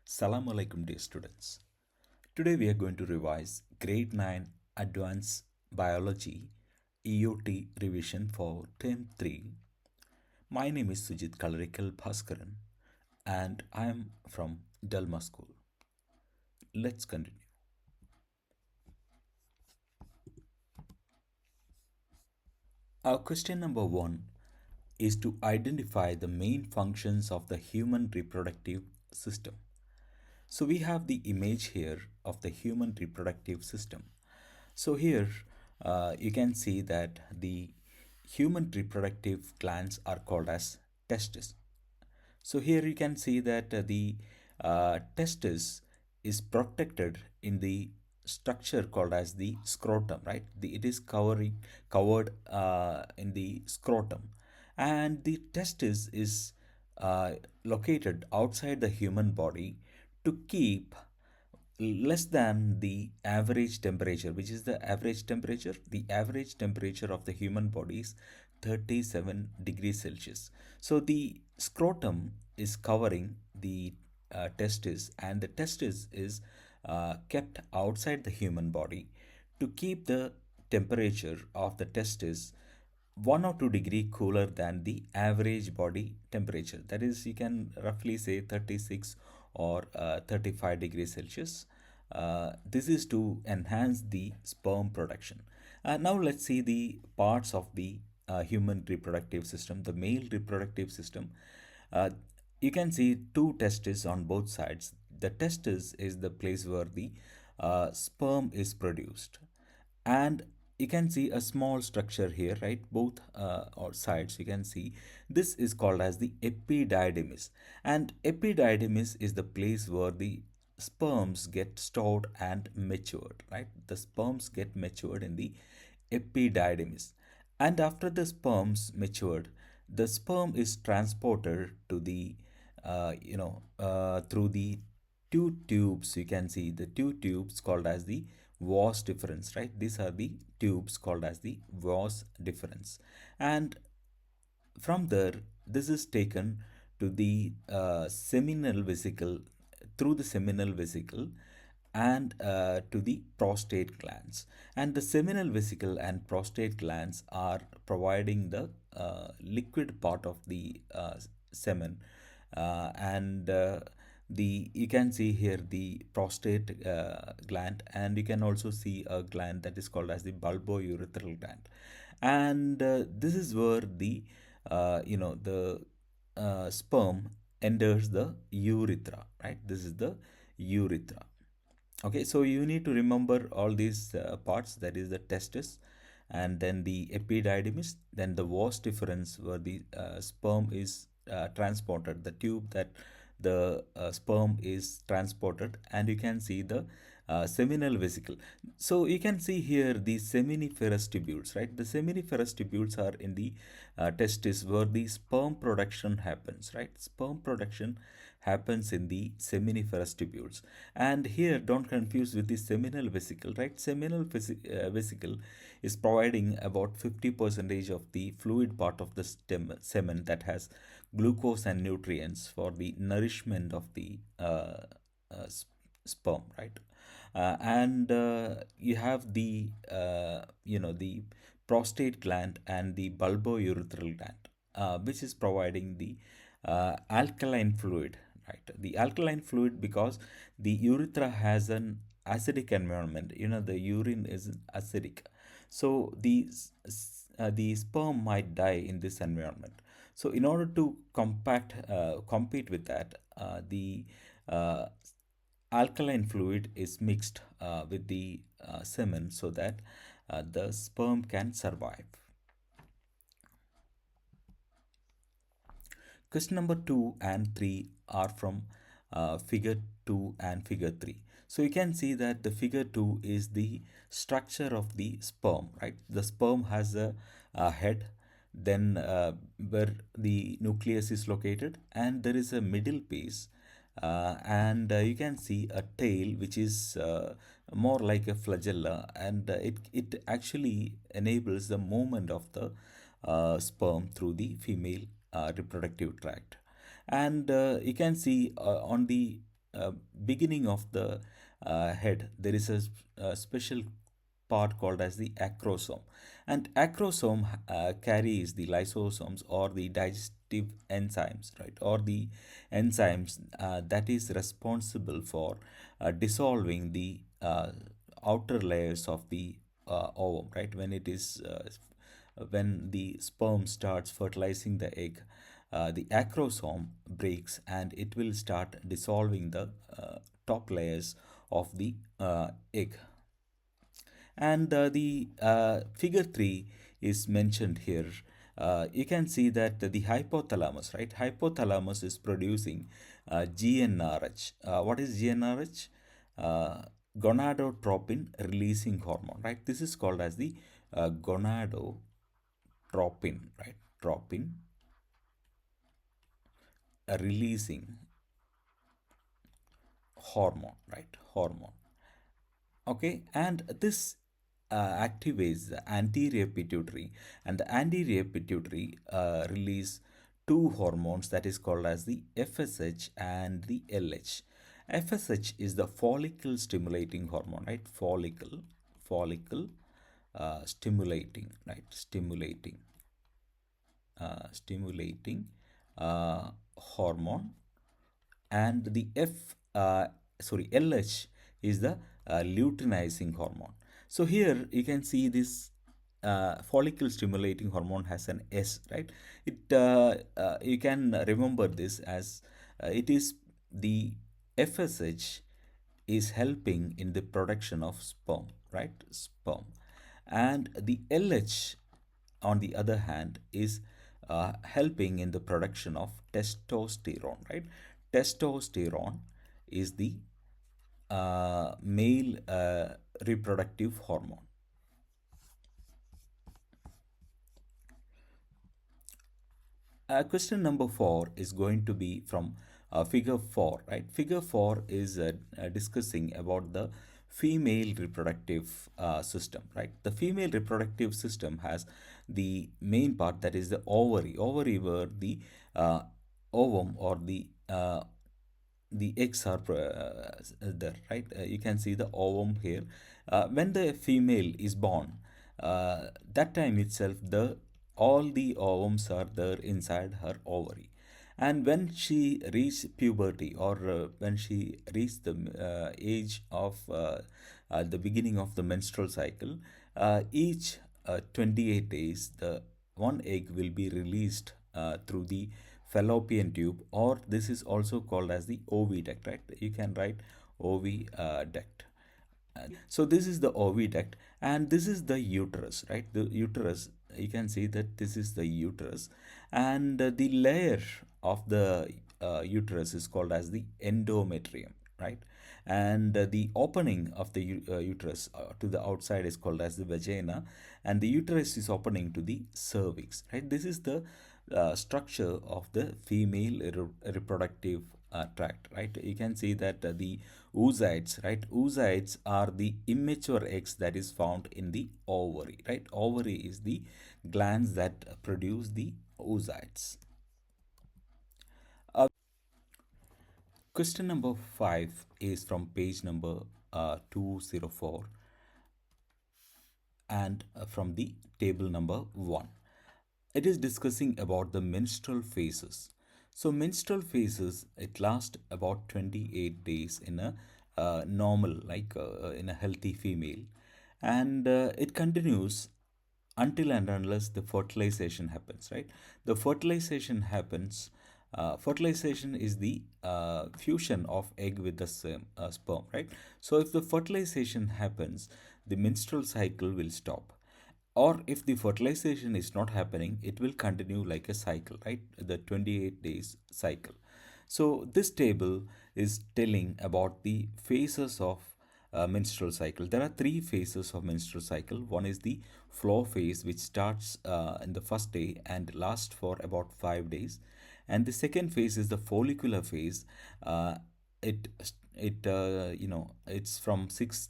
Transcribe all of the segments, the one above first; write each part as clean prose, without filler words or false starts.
Salam alaikum, dear students. Today we are going to revise Grade 9 Advanced Biology EOT revision for Term 3. My name is Sujit Kalarikal Bhaskaran and I am from Delma School. Let's continue. Our question number 1 is to identify the main functions of the human reproductive system. So we have the image here of the human reproductive system. So here you can see that the human reproductive glands are called as testes. So here you can see that the testis is protected in the structure called as the scrotum, right? It is covered in the scrotum, and the testis is located outside the human body to keep less than the average temperature. Which is the average temperature? The average temperature of the human body is 37 degrees Celsius. So the scrotum is covering the testis, and the testis is kept outside the human body to keep the temperature of the testis 1 or 2 degree cooler than the average body temperature. That is, you can roughly say 36 or 35 degrees Celsius. This is to enhance the sperm production. Now let's see the parts of the human reproductive system, the male reproductive system. Uh, you can see two testes on both sides. The testis is the place where the sperm is produced, and you can see a small structure here, right? Both or sides you can see this is called as the epididymis, and epididymis is the place where the sperms get stored and matured, right? The sperms get matured in the epididymis, and after the sperms matured, the sperm is transported to the through the two tubes. You can see the two tubes called as the vas deferens, right? These are the tubes called as the vas deferens, and from there this is taken to the seminal vesicle, through the seminal vesicle, and to the prostate glands. And the seminal vesicle and prostate glands are providing the liquid part of the semen, and the you can see here the prostate gland, and you can also see a gland that is called as the bulbourethral gland. And this is where the the sperm enters the urethra, right? This is the urethra. Okay, so you need to remember all these parts. That is the testis, and then the epididymis, then the vas deferens where the sperm is transported, the tube that the sperm is transported, and you can see the seminal vesicle. So you can see here the seminiferous tubules, right? The seminiferous tubules are in the testis where the sperm production happens, right? Sperm production happens in the seminiferous tubules. And here, don't confuse with the seminal vesicle, right? Vesicle is providing about 50 percentage of the fluid part of the semen that has glucose and nutrients for the nourishment of the uh, sperm, right? And you have the the prostate gland and the bulbourethral gland, which is providing the alkaline fluid, right? The alkaline fluid, because the urethra has an acidic environment. The urine is acidic, so the sperm might die in this environment. So in order to compete with that, the uh, alkaline fluid is mixed with the semen so that the sperm can survive. Question number 2 and 3 are from figure 2 and figure 3. So you can see that the figure 2 is the structure of the sperm, right? The sperm has a head, then where the nucleus is located, and there is a middle piece, and you can see a tail which is more like a flagella, and it actually enables the movement of the sperm through the female reproductive tract. And you can see on the uh, beginning of the head, there is a special part called as the acrosome. And acrosome carries the lysosomes or the digestive enzymes, right? Or the enzymes that is responsible for dissolving the outer layers of the ovum, right? When the sperm starts fertilizing the egg, the acrosome breaks and it will start dissolving the top layers of the egg. And the figure 3 is mentioned here. You can see that the hypothalamus, right? Hypothalamus is producing GnRH. What is GnRH? Uh, Gonadotropin releasing hormone, right? This is called as the gonadotropin, right? Tropin releasing hormone, right? Hormone. Okay, and this activates the anterior pituitary, and the anterior pituitary release two hormones that is called as the FSH and the LH. FSH is the follicle stimulating hormone, right? Follicle stimulating, right? Stimulating hormone. And the LH is the luteinizing hormone. So here you can see this follicle stimulating hormone has an S, right? You can remember this as it is the FSH is helping in the production of sperm, right? Sperm. And the LH, on the other hand, is helping in the production of testosterone, right? Testosterone is the male reproductive hormone. Question number 4 is going to be from figure 4, right? Figure 4 is discussing about the female reproductive system, right? The female reproductive system has the main part, that is the ovary. Ovary where the ovum or the eggs are there, right? You can see the ovum here. When the female is born, that time itself, the all the ovums are there inside her ovary. And when she reaches puberty, or when she reaches the age of the beginning of the menstrual cycle, each 28 days, the one egg will be released through the fallopian tube, or this is also called as the oviduct, right? You can write oviduct. So this is the oviduct, and this is the uterus, right? The uterus, you can see that this is the uterus, and the layer of the uterus is called as the endometrium, right? And the opening of the uterus to the outside is called as the vagina, and the uterus is opening to the cervix, right? This is the structure of the female reproductive tract, right? You can see that the oocytes, right? Oocytes are the immature eggs that is found in the ovary, right? Ovary is the glands that produce the oocytes. Question number 5 is from page number 204, and from the table number 1. It is discussing about the menstrual phases. So menstrual phases, it lasts about 28 days in a normal, like in a healthy female, and it continues until and unless the fertilization happens, right? The fertilization happens. Fertilization is the fusion of egg with the sperm, right? So if the fertilization happens, the menstrual cycle will stop. Or if the fertilization is not happening, it will continue like a cycle, right? The 28 days cycle. So this table is telling about the phases of menstrual cycle. There are three phases of menstrual cycle. One is the flow phase, which starts in the first day and lasts for about 5 days. And the second phase is the follicular phase. It it's from 6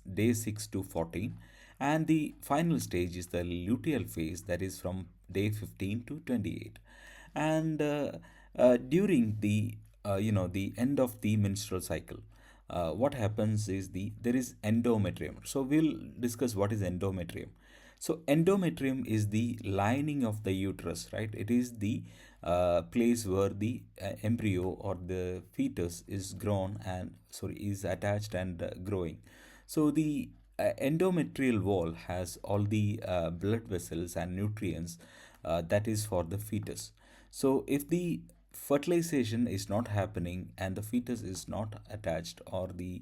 to 14. And the final stage is the luteal phase, that is from day 15 to 28. And during the the end of the menstrual cycle, what happens is there is endometrium. So we'll discuss what is endometrium. So endometrium is the lining of the uterus, right? It is the place where the embryo or the fetus is grown and sorry is attached and growing. So the endometrial wall has all the blood vessels and nutrients that is for the fetus. So if the fertilization is not happening and the fetus is not attached, or the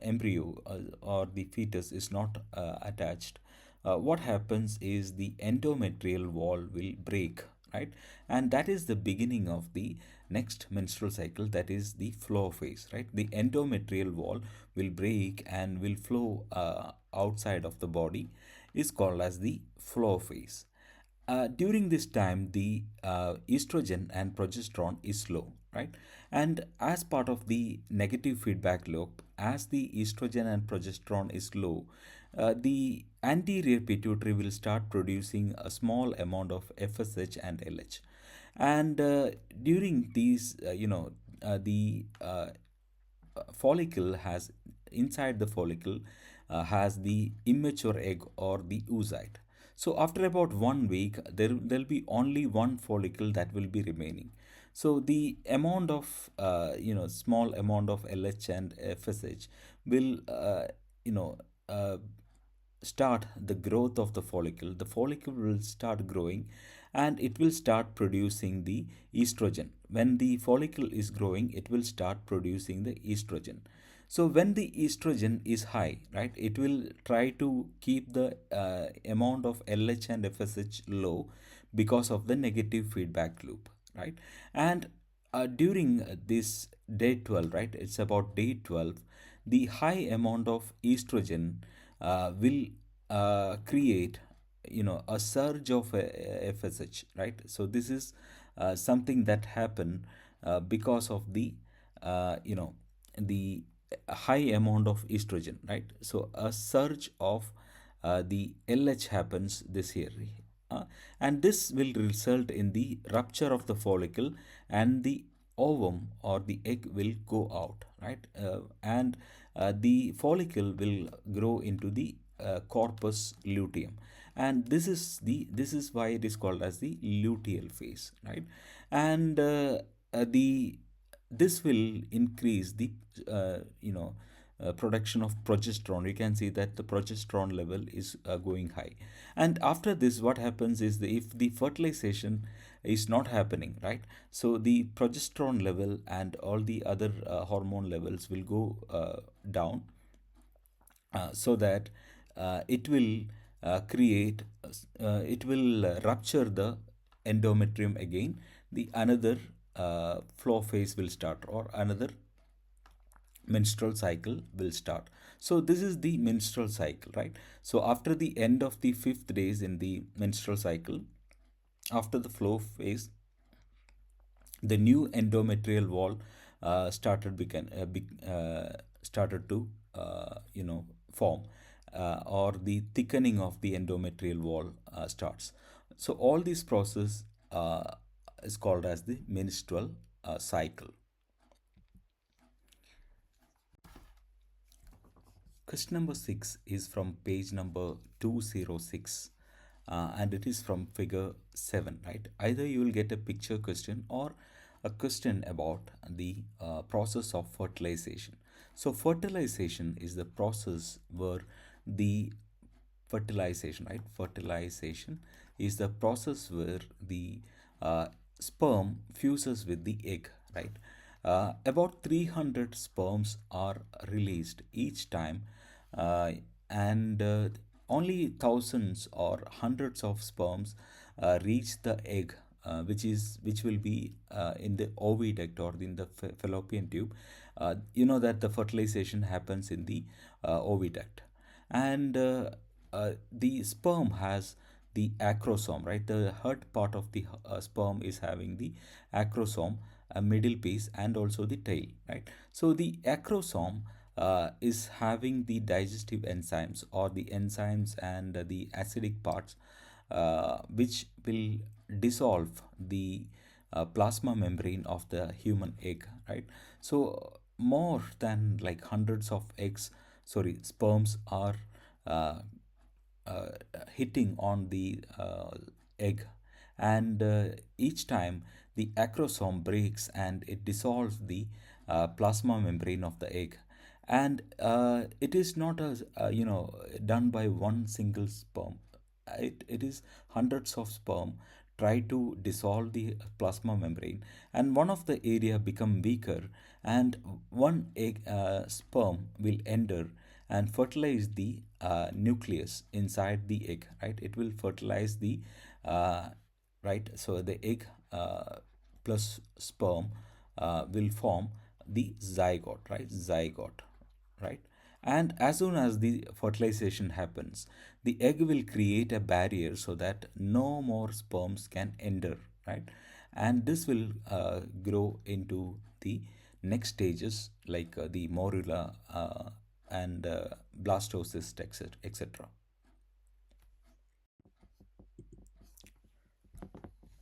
embryo or the fetus is not attached, what happens is the endometrial wall will break, right? And that is the beginning of the next menstrual cycle, that is the flow phase, right? The endometrial wall will break and will flow outside of the body, is called as the flow phase. During this time, the estrogen and progesterone is low, right? And as part of the negative feedback loop, as the estrogen and progesterone is low, the anterior pituitary will start producing a small amount of FSH and LH. And during these, the follicle has inside the follicle has the immature egg or the oocyte. So after about 1 week, there'll be only one follicle that will be remaining. So the amount of small amount of LH and FSH will you know uh, start the growth of the follicle. The follicle will start growing and it will start producing the estrogen. When the follicle is growing, it will start producing the estrogen. So when the estrogen is high, right, it will try to keep the amount of LH and FSH low because of the negative feedback loop, right? And during this day 12, right, it's about day 12, the high amount of estrogen will create a surge of FSH, right? So this is something that happen because of the high amount of estrogen, right? So a surge of the LH happens this year, uh, and this will result in the rupture of the follicle, and the ovum or the egg will go out, right? And the follicle will grow into the corpus luteum, and this is why it is called as the luteal phase, right? And the this will increase the production of progesterone. You can see that the progesterone level is going high. And after this, what happens is if the fertilization is not happening, right, so the progesterone level and all the other hormone levels will go down, so that it will it will rupture the endometrium again. The another flow phase will start, or another menstrual cycle will start. So this is the menstrual cycle, right? So after the end of the fifth days in the menstrual cycle, after the flow phase, the new endometrial wall started to form, or the thickening of the endometrial wall starts. So all this process is called as the menstrual cycle. Question number 6 is from page number 206, and it is from figure 7, right? Either you will get a picture question or a question about the process of fertilization. So, fertilization is the process where the fertilization, right? Fertilization is the process where the uh, sperm fuses with the egg, right? About 300 sperms are released each time, uh, and only thousands or hundreds of sperms reach the egg, which will be in the oviduct or in the fallopian tube. You know that the fertilization happens in the oviduct, and the sperm has the acrosome, right? The head part of the sperm is having the acrosome, a middle piece, and also the tail, right? So the acrosome is having the digestive enzymes, or the enzymes and the acidic parts, which will dissolve the plasma membrane of the human egg, right? So more than like hundreds of eggs, sorry, sperms are uh, uh, hitting on the egg, and each time the acrosome breaks and it dissolves the plasma membrane of the egg, and it is not a done by one single sperm. It is hundreds of sperm try to dissolve the plasma membrane, and one of the area become weaker, and one egg sperm will enter and fertilize the nucleus inside the egg, right? It will fertilize the uh, right, so the egg plus sperm will form the zygote, right? Zygote, right? And as soon as the fertilization happens, the egg will create a barrier so that no more sperms can enter, right? And this will grow into the next stages like the morula and blastocyst, etc., etc.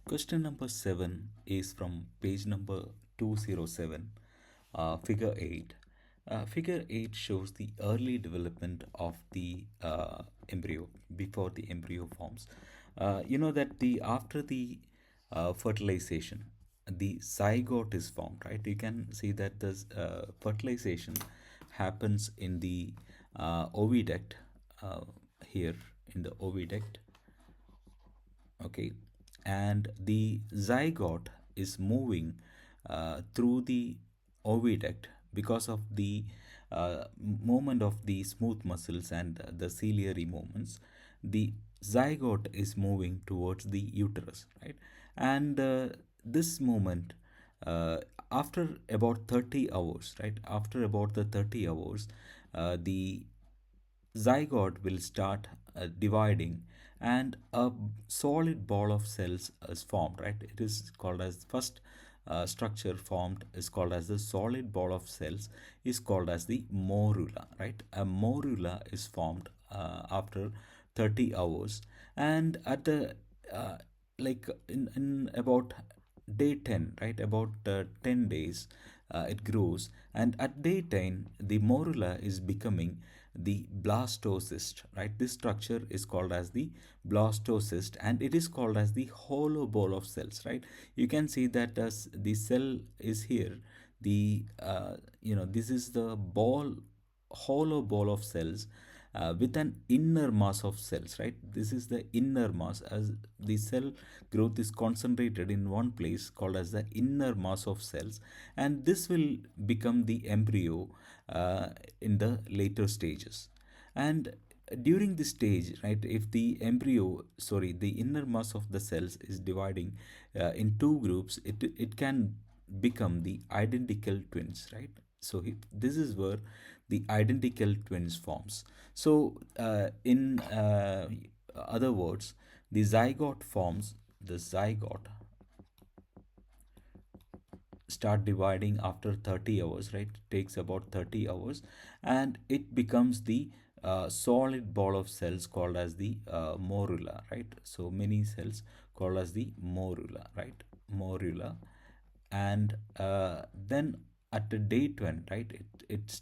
Question number 7 is from page number 207, figure 8. Figure 8 shows the early development of the embryo before the embryo forms. You know that the after the fertilization, the zygote is formed, right? You can see that the fertilization happens in the oviduct, uh, here in the oviduct, okay, and the zygote is moving through the oviduct because of the movement of the smooth muscles and the ciliary movements. The zygote is moving towards the uterus, right? And this movement, uh, after about 30 hours, right, after about the 30 hours, the zygote will start dividing, and a solid ball of cells is formed, right? It is called as first structure formed is called as the solid ball of cells, is called as the morula, right? A morula is formed after 30 hours, and at the uh, like in about day 10, right, about 10 days, it grows, and at day 10 the morula is becoming the blastocyst, right? This structure is called as the blastocyst, and it is called as the hollow ball of cells, right? You can see that as the cell is here, the this is the ball, hollow ball of cells with an inner mass of cells, right? This is the inner mass, as the cell growth is concentrated in one place called as the inner mass of cells, and this will become the embryo uh, in the later stages. And during this stage, right, if the embryo, sorry, the inner mass of the cells is dividing in two groups, it can become the identical twins, right? So this is where the identical twins forms. So in other words, the zygote forms, the zygote start dividing after 30 hours, right? It takes about 30 hours, and it becomes the solid ball of cells called as the morula, right? So many cells called as the morula, right? Morula. And then at the day 20, right, it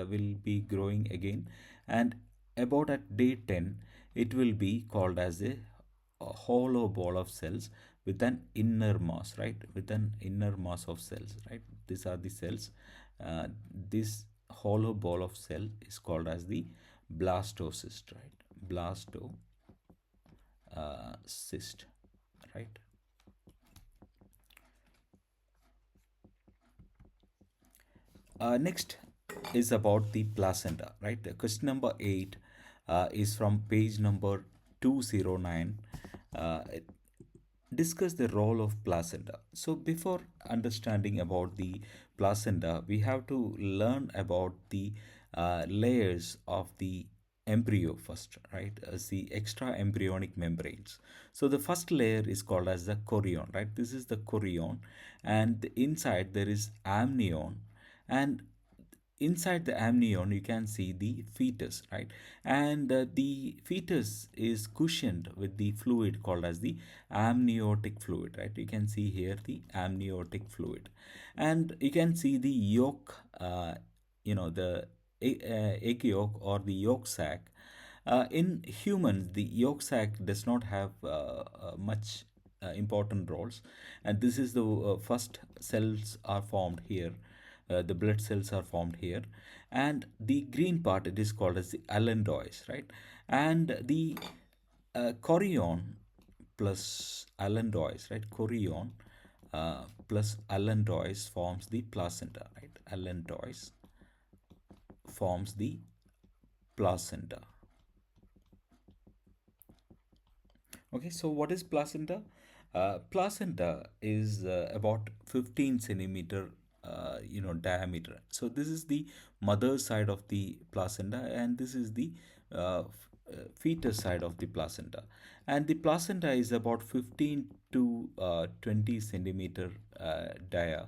will be growing again, and about at day 10 it will be called as a hollow ball of cells with an inner mass, right? With an inner mass of cells, right? These are the cells. This hollow ball of cell is called as the blastocyst, right? Blastocyst, right? Next is about the placenta, right? The question number 8 is from page number 209. It discuss the role of placenta. So before understanding about the placenta, we have to learn about the layers of the embryo first, right? As the extra embryonic membranes. So the first layer is called as the chorion, right? This is the chorion, and inside there is amnion, and inside the amnion you can see the fetus, right? And the fetus is cushioned with the fluid called as the amniotic fluid, right? You can see here the amniotic fluid, and you can see the yolk, the egg yolk or the yolk sac. In humans, the yolk sac does not have much important roles, and this is the first cells are formed here. The blood cells are formed here, and the green part it is called as the allantois, right? And the chorion plus allantois, right? Chorion plus allantois forms the placenta, right? Allantois forms the placenta. Okay, so what is placenta? Placenta is about 15 centimeter, diameter. So this is the mother side of the placenta, and this is the fetus side of the placenta. And the placenta is about 15 to 20 centimeter dia,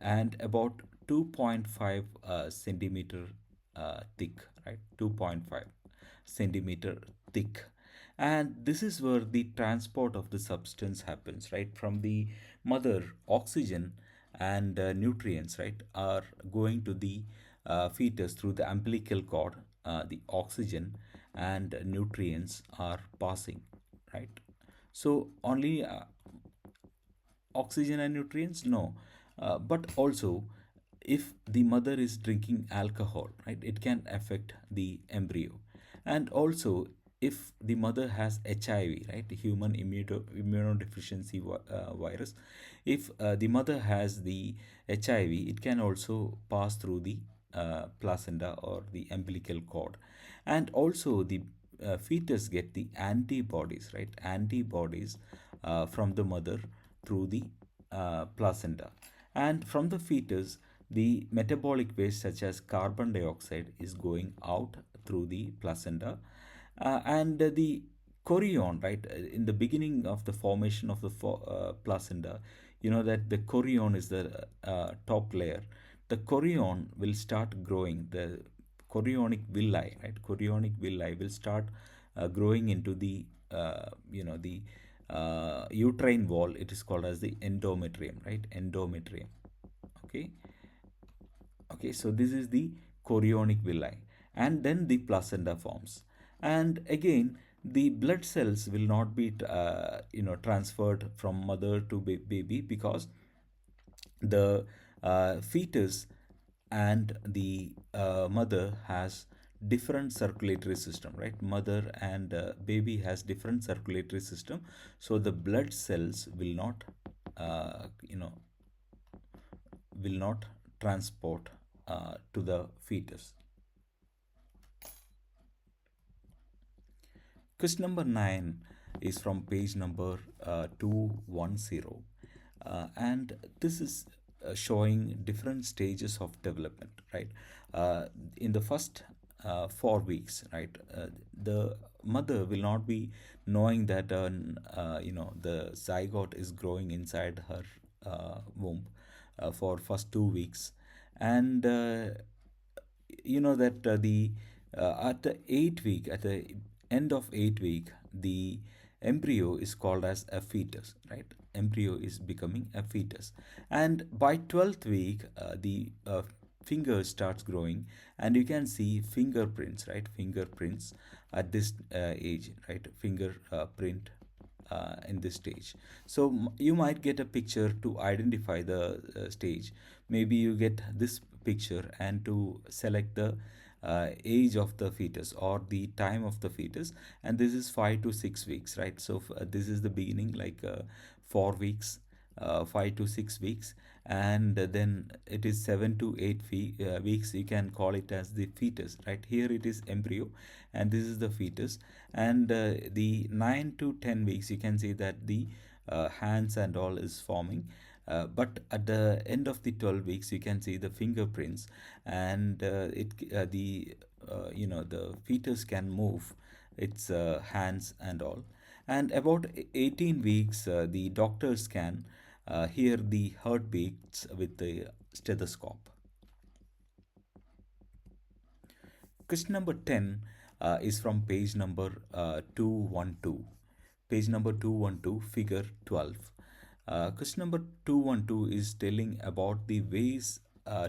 and about 2.5 centimeter thick, right? 2.5 centimeter thick. And this is where the transport of the substance happens, right? From the mother, oxygen and nutrients, right, are going to the fetus through the umbilical cord. The oxygen and nutrients are passing, right? So only oxygen and nutrients, no. But also, if the mother is drinking alcohol, right, it can affect the embryo. And also, if the mother has HIV, right, human immunodeficiency virus, if the mother has the HIV, it can also pass through the placenta or the umbilical cord. And also the fetus get the antibodies, right, antibodies from the mother through the placenta. And from the fetus, the metabolic waste such as carbon dioxide is going out through the placenta. And the chorion, right, in the beginning of the formation of the placenta, you know that the chorion is the top layer. The chorion will start growing. The chorionic villi, right? Chorionic villi will start growing into the the uterine wall. It is called as the endometrium, right? Endometrium. Okay. Okay, so this is the chorionic villi, and then the placenta forms. And again, the blood cells will not be transferred from mother to baby, because the fetus and the mother has different circulatory system, right? Mother and baby has different circulatory system, so the blood cells will not uh, you know will not transport to the fetus. Question number 9 is from page number 210. And this is showing different stages of development, right? In the first 4 weeks, right, the mother will not be knowing that the zygote is growing inside her womb for first 2 weeks. And you know that the at the 8 week, at the end of 8 week, the embryo is called as a fetus, right? Embryo is becoming a fetus. And by 12th week, the finger starts growing, and you can see fingerprints, right? Fingerprints at this age, right? Finger print in this stage. So you might get a picture to identify the stage. Maybe you get this picture, and to select the age of the fetus or the time of the fetus. And this is 5 to 6 weeks, right? So this is the beginning, like 4 weeks, 5 to 6 weeks, and then it is 7 to 8 weeks. You can call it as the fetus, right? Here it is embryo, and this is the fetus. And the 9 to 10 weeks, you can see that the hands and all is forming. But at the end of the 12 weeks, you can see the fingerprints, and the fetus can move its hands and all. And about 18 weeks, the doctors can hear the heartbeats with the stethoscope. Question number 10 is from page number 212. Page number 212, figure 12. Question number 212 is telling about the ways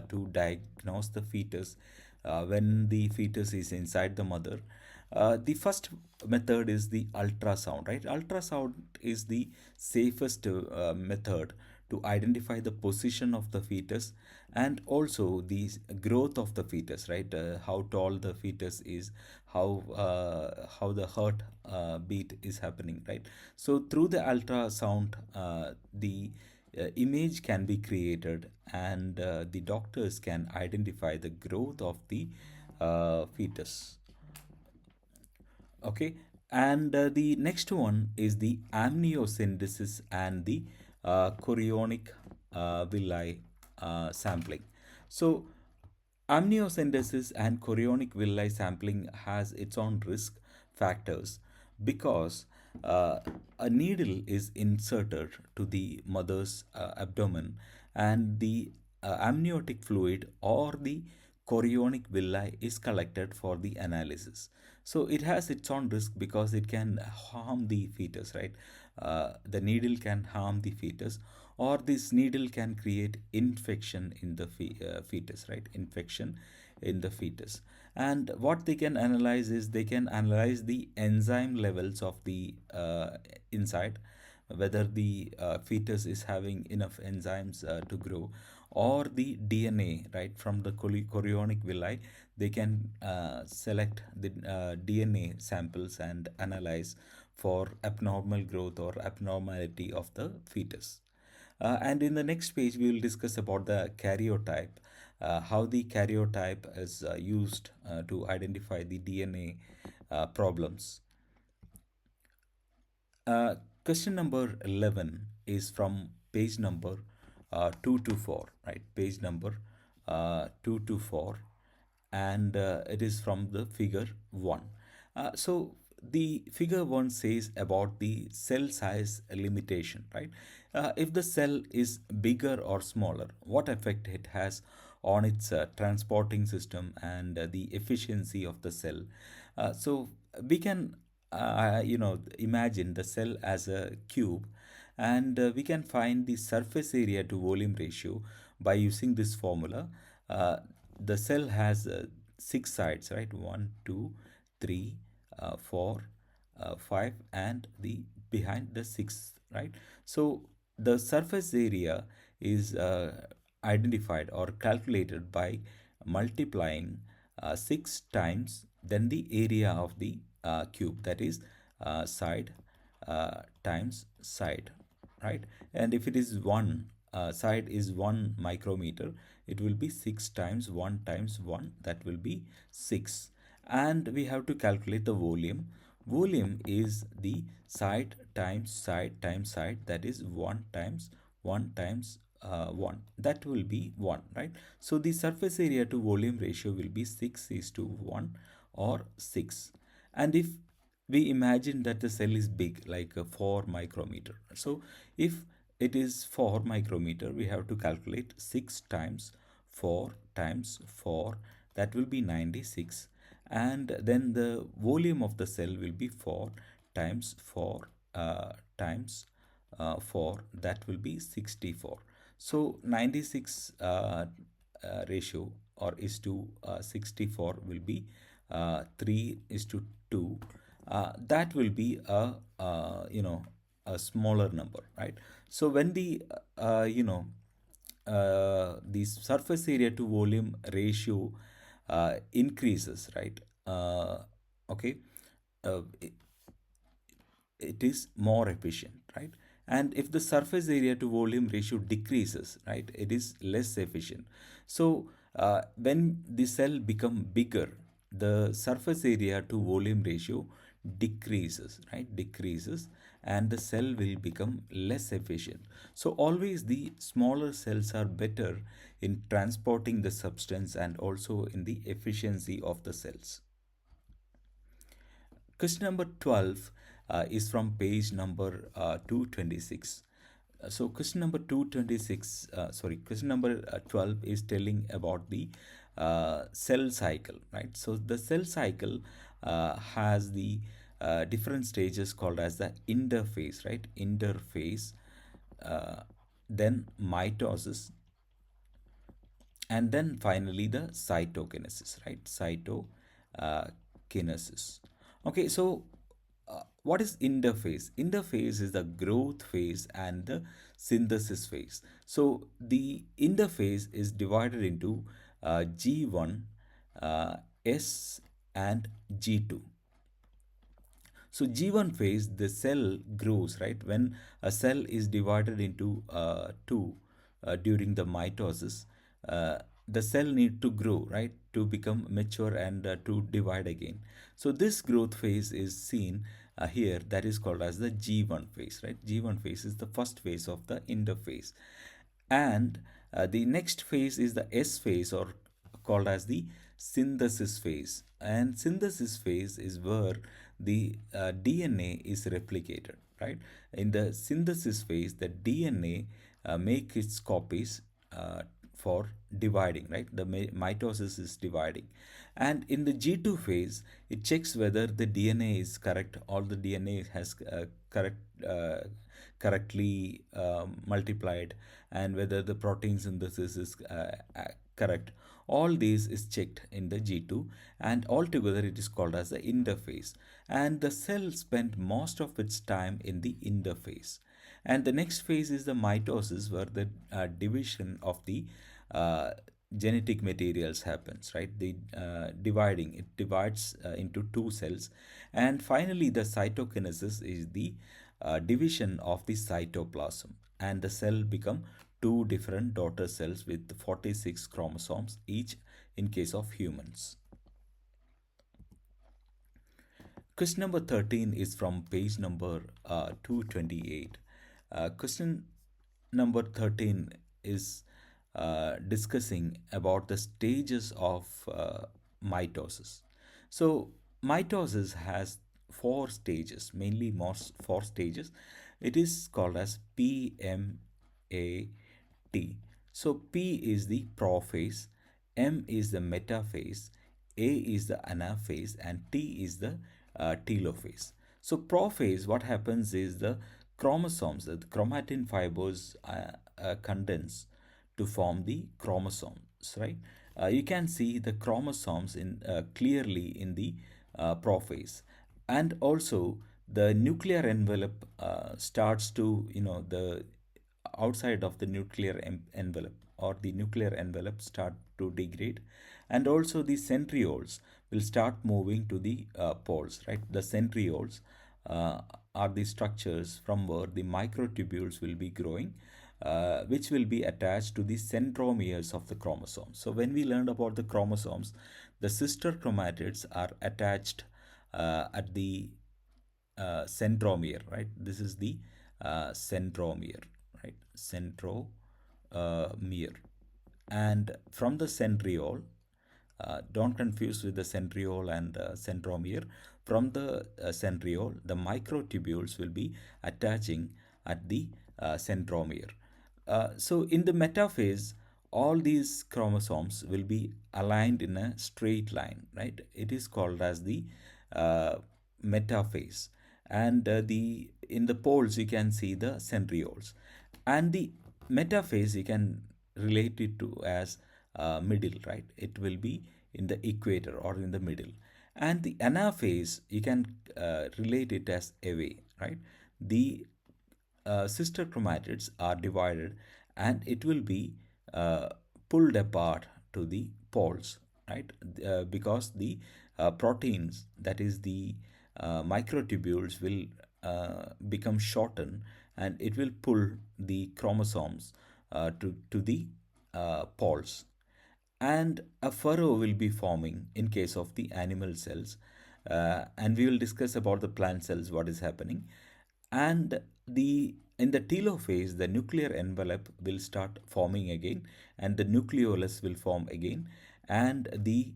to diagnose the fetus when the fetus is inside the mother. The first method is the ultrasound, right? Ultrasound is the safest method to identify the position of the fetus and also the growth of the fetus, right? How tall the fetus is, how the heart beat is happening, right? So through the ultrasound, the image can be created, and the doctors can identify the growth of the fetus. Okay, and the next one is the amniocentesis and the chorionic villi sampling. So amniocentesis and chorionic villi sampling has its own risk factors because a needle is inserted to the mother's abdomen, and the amniotic fluid or the chorionic villi is collected for the analysis. So it has its own risk because it can harm the fetus, right? The needle can harm the fetus, or this needle can create infection in the fetus, right? Infection in the fetus. And what they can analyze is they can analyze the enzyme levels of the inside, whether the fetus is having enough enzymes to grow, or the DNA, right, from the chorionic villi. They can select the DNA samples and analyze for abnormal growth or abnormality of the fetus. And in the next page, we will discuss about the karyotype, how the karyotype is used to identify the DNA problems. Uh, Question number 11 is from page number 224, right? Page number 224, and it is from the figure 1. So the figure 1 says about the cell size limitation, right? If the cell is bigger or smaller, what effect it has on its transporting system and the efficiency of the cell. So we can imagine the cell as a cube, and we can find the surface area to volume ratio by using this formula. The cell has six sides, right? One, two, three, four, five, and the behind the sixth, right? So the surface area is identified or calculated by multiplying 6 times then the area of the cube, that is side times side, right? And if it is one side is 1 micrometer, it will be 6 times 1 times 1, that will be 6. And we have to calculate the volume. Volume is the side times side, that is 1 times 1 times 1, that will be 1, right? So the surface area to volume ratio will be 6 is to 1 or 6. And if we imagine that the cell is big, like a 4 micrometer, so if it is 4 micrometer, we have to calculate 6 times 4 times 4, that will be 96. And then the volume of the cell will be 4 times 4 times 4, that will be 64. So 96 ratio or is to 64 will be 3 is to 2. That will be a a smaller number, right? So when the surface area to volume ratio increases, right? Okay, uh, it is more efficient, right? And if the surface area to volume ratio decreases, right, it is less efficient. So when the cell become bigger, the surface area to volume ratio decreases, right, decreases, and the cell will become less efficient. So always the smaller cells are better in transporting the substance and also in the efficiency of the cells. Question number 12 is from page number 226. So question number 226, question number 12 is telling about the cell cycle, right? So the cell cycle has the different stages called as the interphase, right? Interphase, uh, then mitosis, and then finally the cytokinesis, right? Cytokinesis. Okay, so what is interphase? Interphase is the growth phase and the synthesis phase. So the interphase is divided into G1, uh, S, and G2. So G1 phase, the cell grows, right? When a cell is divided into two during the mitosis, the cell need to grow, right? To become mature and to divide again. So this growth phase is seen here, that is called as the G1 phase, right? G1 phase is the first phase of the interphase. And the next phase is the S phase, or called as the synthesis phase. And synthesis phase is where the DNA is replicated, right? In the synthesis phase, the DNA make its copies for dividing, right? The mitosis is dividing. And in the G2 phase, it checks whether the DNA is correct, all the DNA has correctly multiplied, and whether the protein synthesis is correct. All these is checked in the G2, and altogether it is called as the interphase. And the cell spent most of its time in the interphase. And the next phase is the mitosis, where the division of the uh, genetic materials happens, right? The dividing, it divides into two cells. And finally the cytokinesis is the division of the cytoplasm, and the cell become two different daughter cells with 46 chromosomes each in case of humans. Question number 13 is from page number 228. Question number 13 is discussing about the stages of mitosis. So, mitosis has four stages, mainly most four stages. It is called as PMAT. So, P is the prophase, M is the metaphase, A is the anaphase, and T is the telophase. So prophase, what happens is the chromosomes, the chromatin fibers condense to form the chromosomes, right? You can see the chromosomes in clearly in the prophase, and also the nuclear envelope starts to, the outside of the nuclear envelope, or the nuclear envelope start to degrade, and also the centrioles will start moving to the poles, right? The centrioles uh, are the structures from where the microtubules will be growing, which will be attached to the centromeres of the chromosomes. So when we learned about the chromosomes, the sister chromatids are attached at the centromere, right? This is the centromere, right? Centromere. And from the centriole, don't confuse with the centriole and centromere. From the centriole, the microtubules will be attaching at the centromere. So in the metaphase, all these chromosomes will be aligned in a straight line, right? It is called as the uh, metaphase. And the in the poles you can see the centrioles, and the metaphase you can relate it to as middle, right? It will be in the equator or in the middle. And the anaphase you can relate it as away, right? The sister chromatids are divided, and it will be uh, pulled apart to the poles, right? Because the proteins, that is the microtubules, will become shortened, and it will pull the chromosomes to the poles. And a furrow will be forming in case of the animal cells, and we will discuss about the plant cells what is happening. And the in the telophase, the nuclear envelope will start forming again, and the nucleolus will form again, and the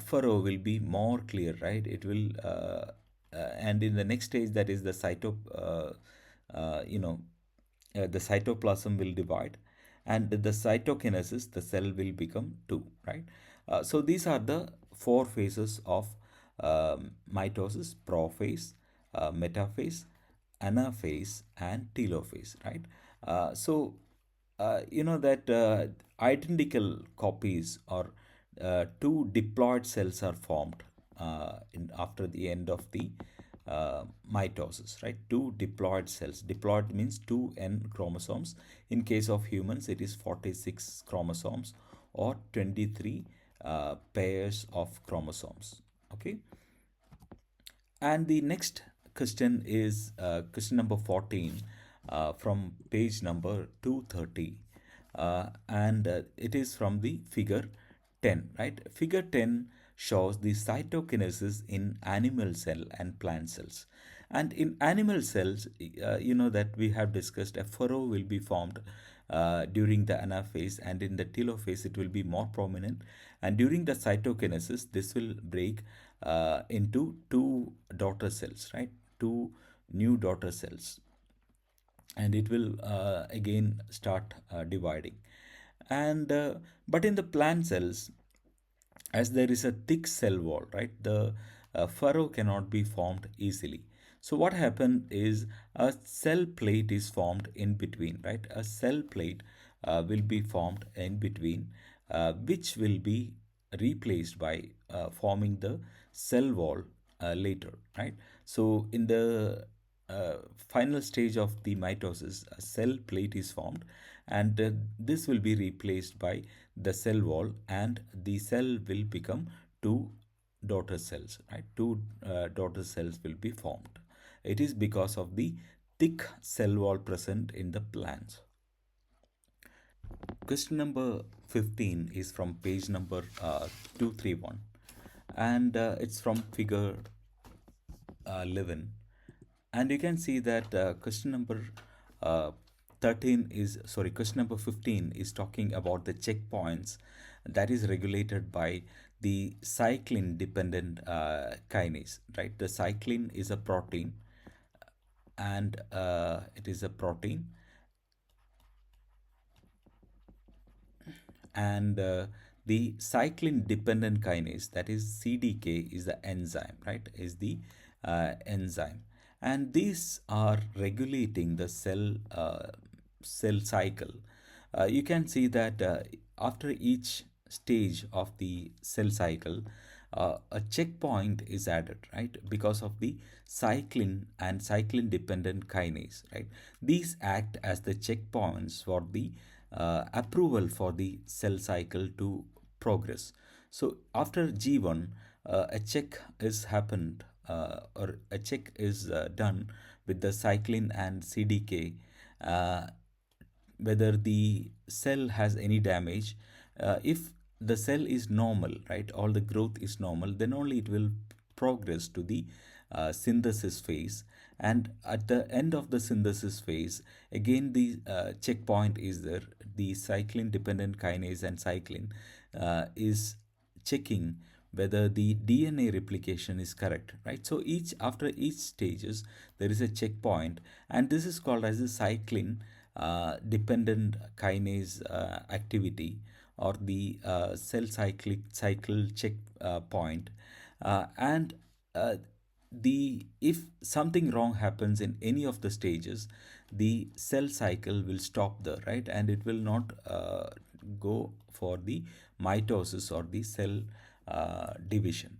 furrow will be more clear, right? It will and in the next stage, that is the uh, you know the cytoplasm will divide, and the cytokinesis, the cell will become 2, right? So these are the four phases of mitosis: prophase, metaphase, anaphase, and telophase, right? You know that identical copies or two diploid cells are formed after the end of the mitosis, right? Two diploid cells. Diploid means two N chromosomes. In case of humans, it is 46 chromosomes or 23 pairs of chromosomes. Okay. And the next question is question number 14 from page number 230. And it is from the figure 10, right? Figure 10 shows the cytokinesis in animal cell and plant cells. And in animal cells, you know that we have discussed a furrow will be formed during the anaphase, and in the telophase it will be more prominent. And during the cytokinesis, this will break into two daughter cells, right? Two new daughter cells, and it will again start dividing. And but in the plant cells, as there is a thick cell wall, right, the furrow cannot be formed easily. So what happened is a cell plate is formed in between, right? A cell plate will be formed in between, which will be replaced by forming the cell wall later, right? So in the final stage of the mitosis, a cell plate is formed, and this will be replaced by the cell wall, and the cell will become two daughter cells, right? Two daughter cells will be formed. It is because of the thick cell wall present in the plants. Question number 15 is from page number 231, and it's from figure 11. And you can see that question number 13 is, sorry, question number 15 is talking about the checkpoints that is regulated by the cyclin dependent kinase, right? The cyclin is a protein, and it is a protein, and the cyclin dependent kinase, that is CDK, is the enzyme, right? Is the enzyme, and these are regulating the cell cycle. You can see that after each stage of the cell cycle, a checkpoint is added, right? Because of the cyclin and cyclin dependent kinase, right? These act as the checkpoints for the approval for the cell cycle to progress. So after G1, a check is happened, or a check is done with the cyclin and CDK, uh, whether the cell has any damage. If the cell is normal, right, all the growth is normal, then only it will progress to the synthesis phase. And at the end of the synthesis phase, again the checkpoint is there. The cyclin dependent kinase and cyclin is checking whether the DNA replication is correct, right? So each after each stages there is a checkpoint, and this is called as the cyclin dependent kinase activity, or the cycle check point. And the if something wrong happens in any of the stages, the cell cycle will stop there, right? And it will not go for the mitosis or the cell division.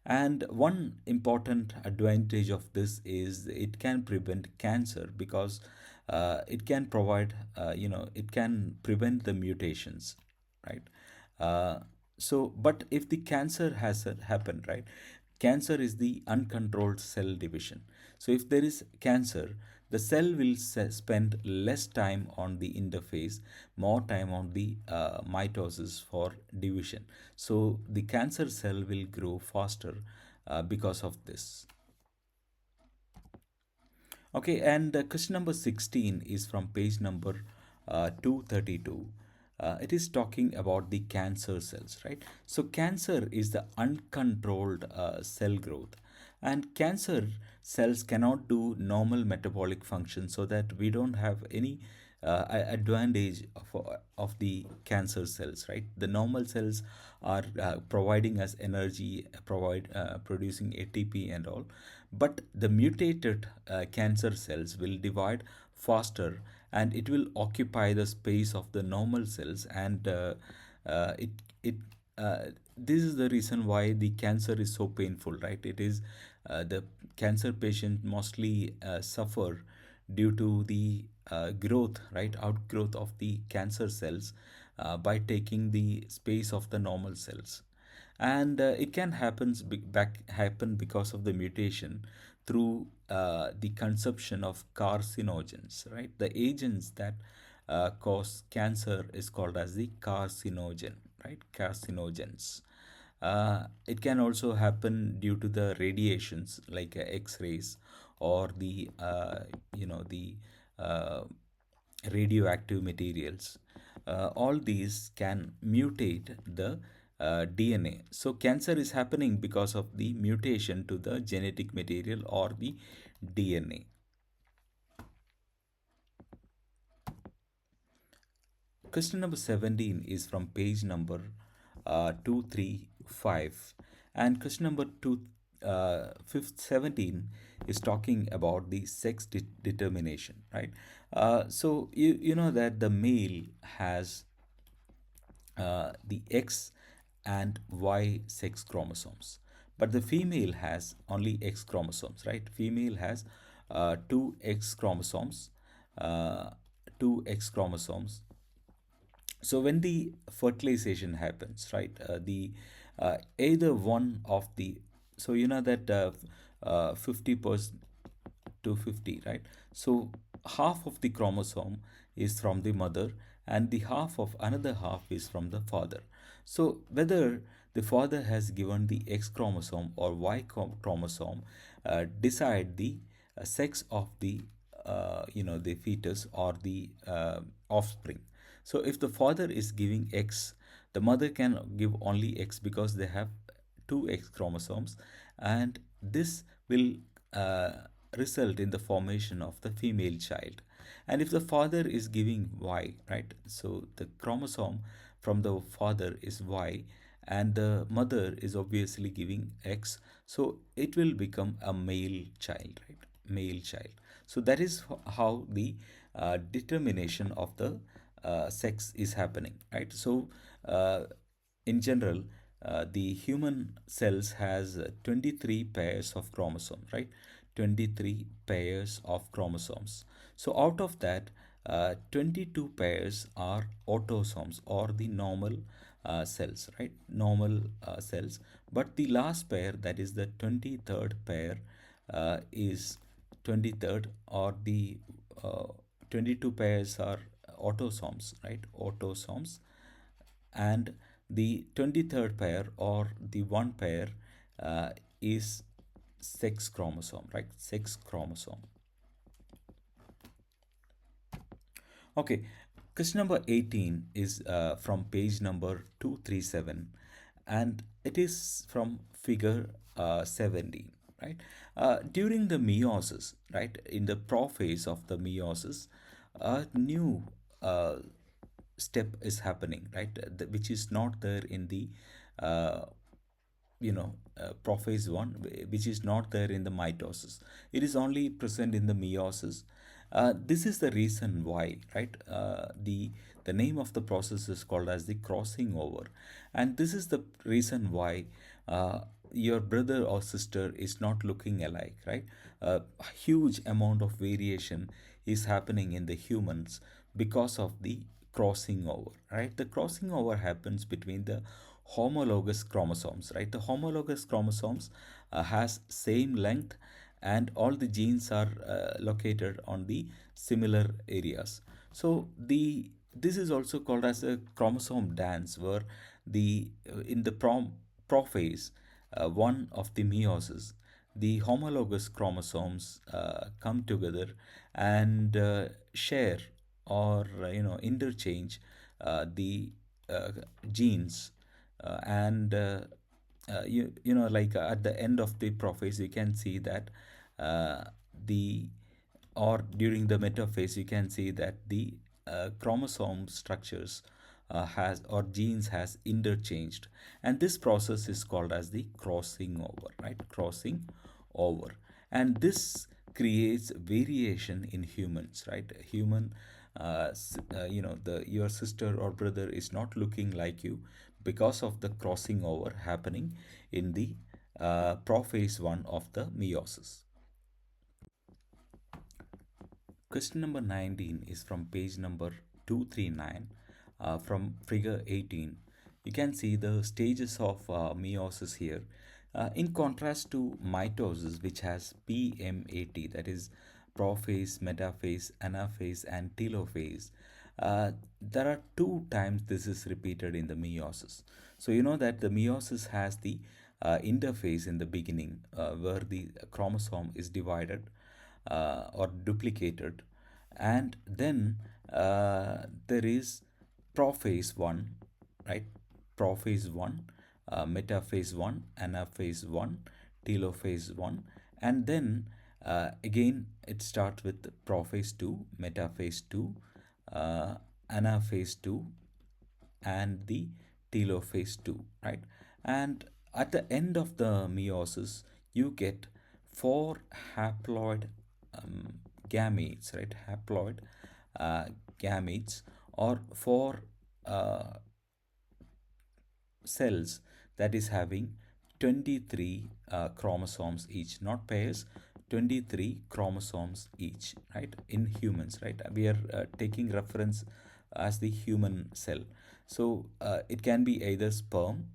And one important advantage of this is it can prevent cancer, because it can provide, it can prevent the mutations, right? Uh, but if the cancer has happened, right? Cancer is the uncontrolled cell division. So if there is cancer, the cell will spend less time on the interphase, more time on the mitosis for division. So the cancer cell will grow faster because of this. Okay, and question number 16 is from page number 232. It is talking about the cancer cells, right? So, cancer is the uncontrolled cell growth, and cancer cells cannot do normal metabolic function, so that we don't have any advantage of the cancer cells, right? The normal cells are providing us energy, provide producing ATP and all, but the mutated cancer cells will divide faster, and it will occupy the space of the normal cells, and it uh, this is the reason why the cancer is so painful, right? It is the cancer patient mostly suffer due to the growth, right, outgrowth of the cancer cells by taking the space of the normal cells. And it can happen because of the mutation through the consumption of carcinogens, right? The agents that cause cancer is called as the carcinogen, right? Carcinogens. It can also happen due to the radiations like X-rays, or the the uh, radioactive materials. All these can mutate the DNA. So cancer is happening because of the mutation to the genetic material or the DNA. Question number 17 is from page number 235. And question number 17 is talking about the sex determination, right? So you know that the male has the X and Y sex chromosomes, but the female has only X chromosomes, right? Female has two X chromosomes, uh, two X chromosomes. So when the fertilization happens, right, the either one of the, so you know that 50% to 50, right? So half of the chromosome is from the mother, and the half of another half is from the father. So whether the father has given the X chromosome or Y chromosome decide the sex of the the fetus or the offspring. So if the father is giving X, the mother can give only X because they have two X chromosomes, and this will result in the formation of the female child. And if the father is giving Y, right, so the chromosome from the father is Y, and the mother is obviously giving X, so it will become a male child, right? Male child. So that is how the determination of the sex is happening, right? So in general, the human cells has 23 pairs of chromosomes, right? 23 pairs of chromosomes. So out of that, 22 pairs are autosomes, or the normal cells, right? Normal cells. But the last pair, that is the 23rd pair, is 23rd, or the uh, 22 pairs are autosomes, right? Autosomes. And the 23rd pair, or the one pair, is sex chromosome, right? Sex chromosome. Okay, question number 18 is from page number 237, and it is from figure 17, right? During the meiosis, right, in the prophase of the meiosis, a new uh, step is happening, right, which is not there in the uh, prophase 1, which is not there in the mitosis. It is only present in the meiosis. This is the reason why, right, the name of the process is called as the crossing over. And this is the reason why your brother or sister is not looking alike, right? A huge amount of variation is happening in the humans because of the crossing over, right? The crossing over happens between the homologous chromosomes, right? The homologous chromosomes has same length, and all the genes are located on the similar areas. So the this is also called as a chromosome dance, where the in the prophase one of the meiosis, the homologous chromosomes come together and share, or interchange the uh, genes, and like at the end of the prophase you can see that the or during the metaphase you can see that the chromosome structures has or genes has interchanged, and this process is called as the crossing over, right? Crossing over. And this creates variation in humans, right? Human, the your sister or brother is not looking like you because of the crossing over happening in the prophase 1 of the meiosis. Question number 19 is from page number 239, from figure 18. You can see the stages of meiosis here. In contrast to mitosis, which has PMAT, that is prophase, metaphase, anaphase, and telophase, there are two times this is repeated in the meiosis. So you know that the meiosis has the interphase in the beginning, where the chromosome is divided or duplicated, and then there is prophase 1, right? Prophase 1, metaphase 1, anaphase 1, telophase 1, and then again it starts with prophase 2, metaphase 2, uh, anaphase 2, and the telophase 2, right? And at the end of the meiosis, you get four haploid gametes, right? Haploid uh, gametes, or four uh, cells that is having 23 chromosomes each, not pairs, 23 chromosomes each, right? In humans, right? We are taking reference as the human cell. So it can be either sperm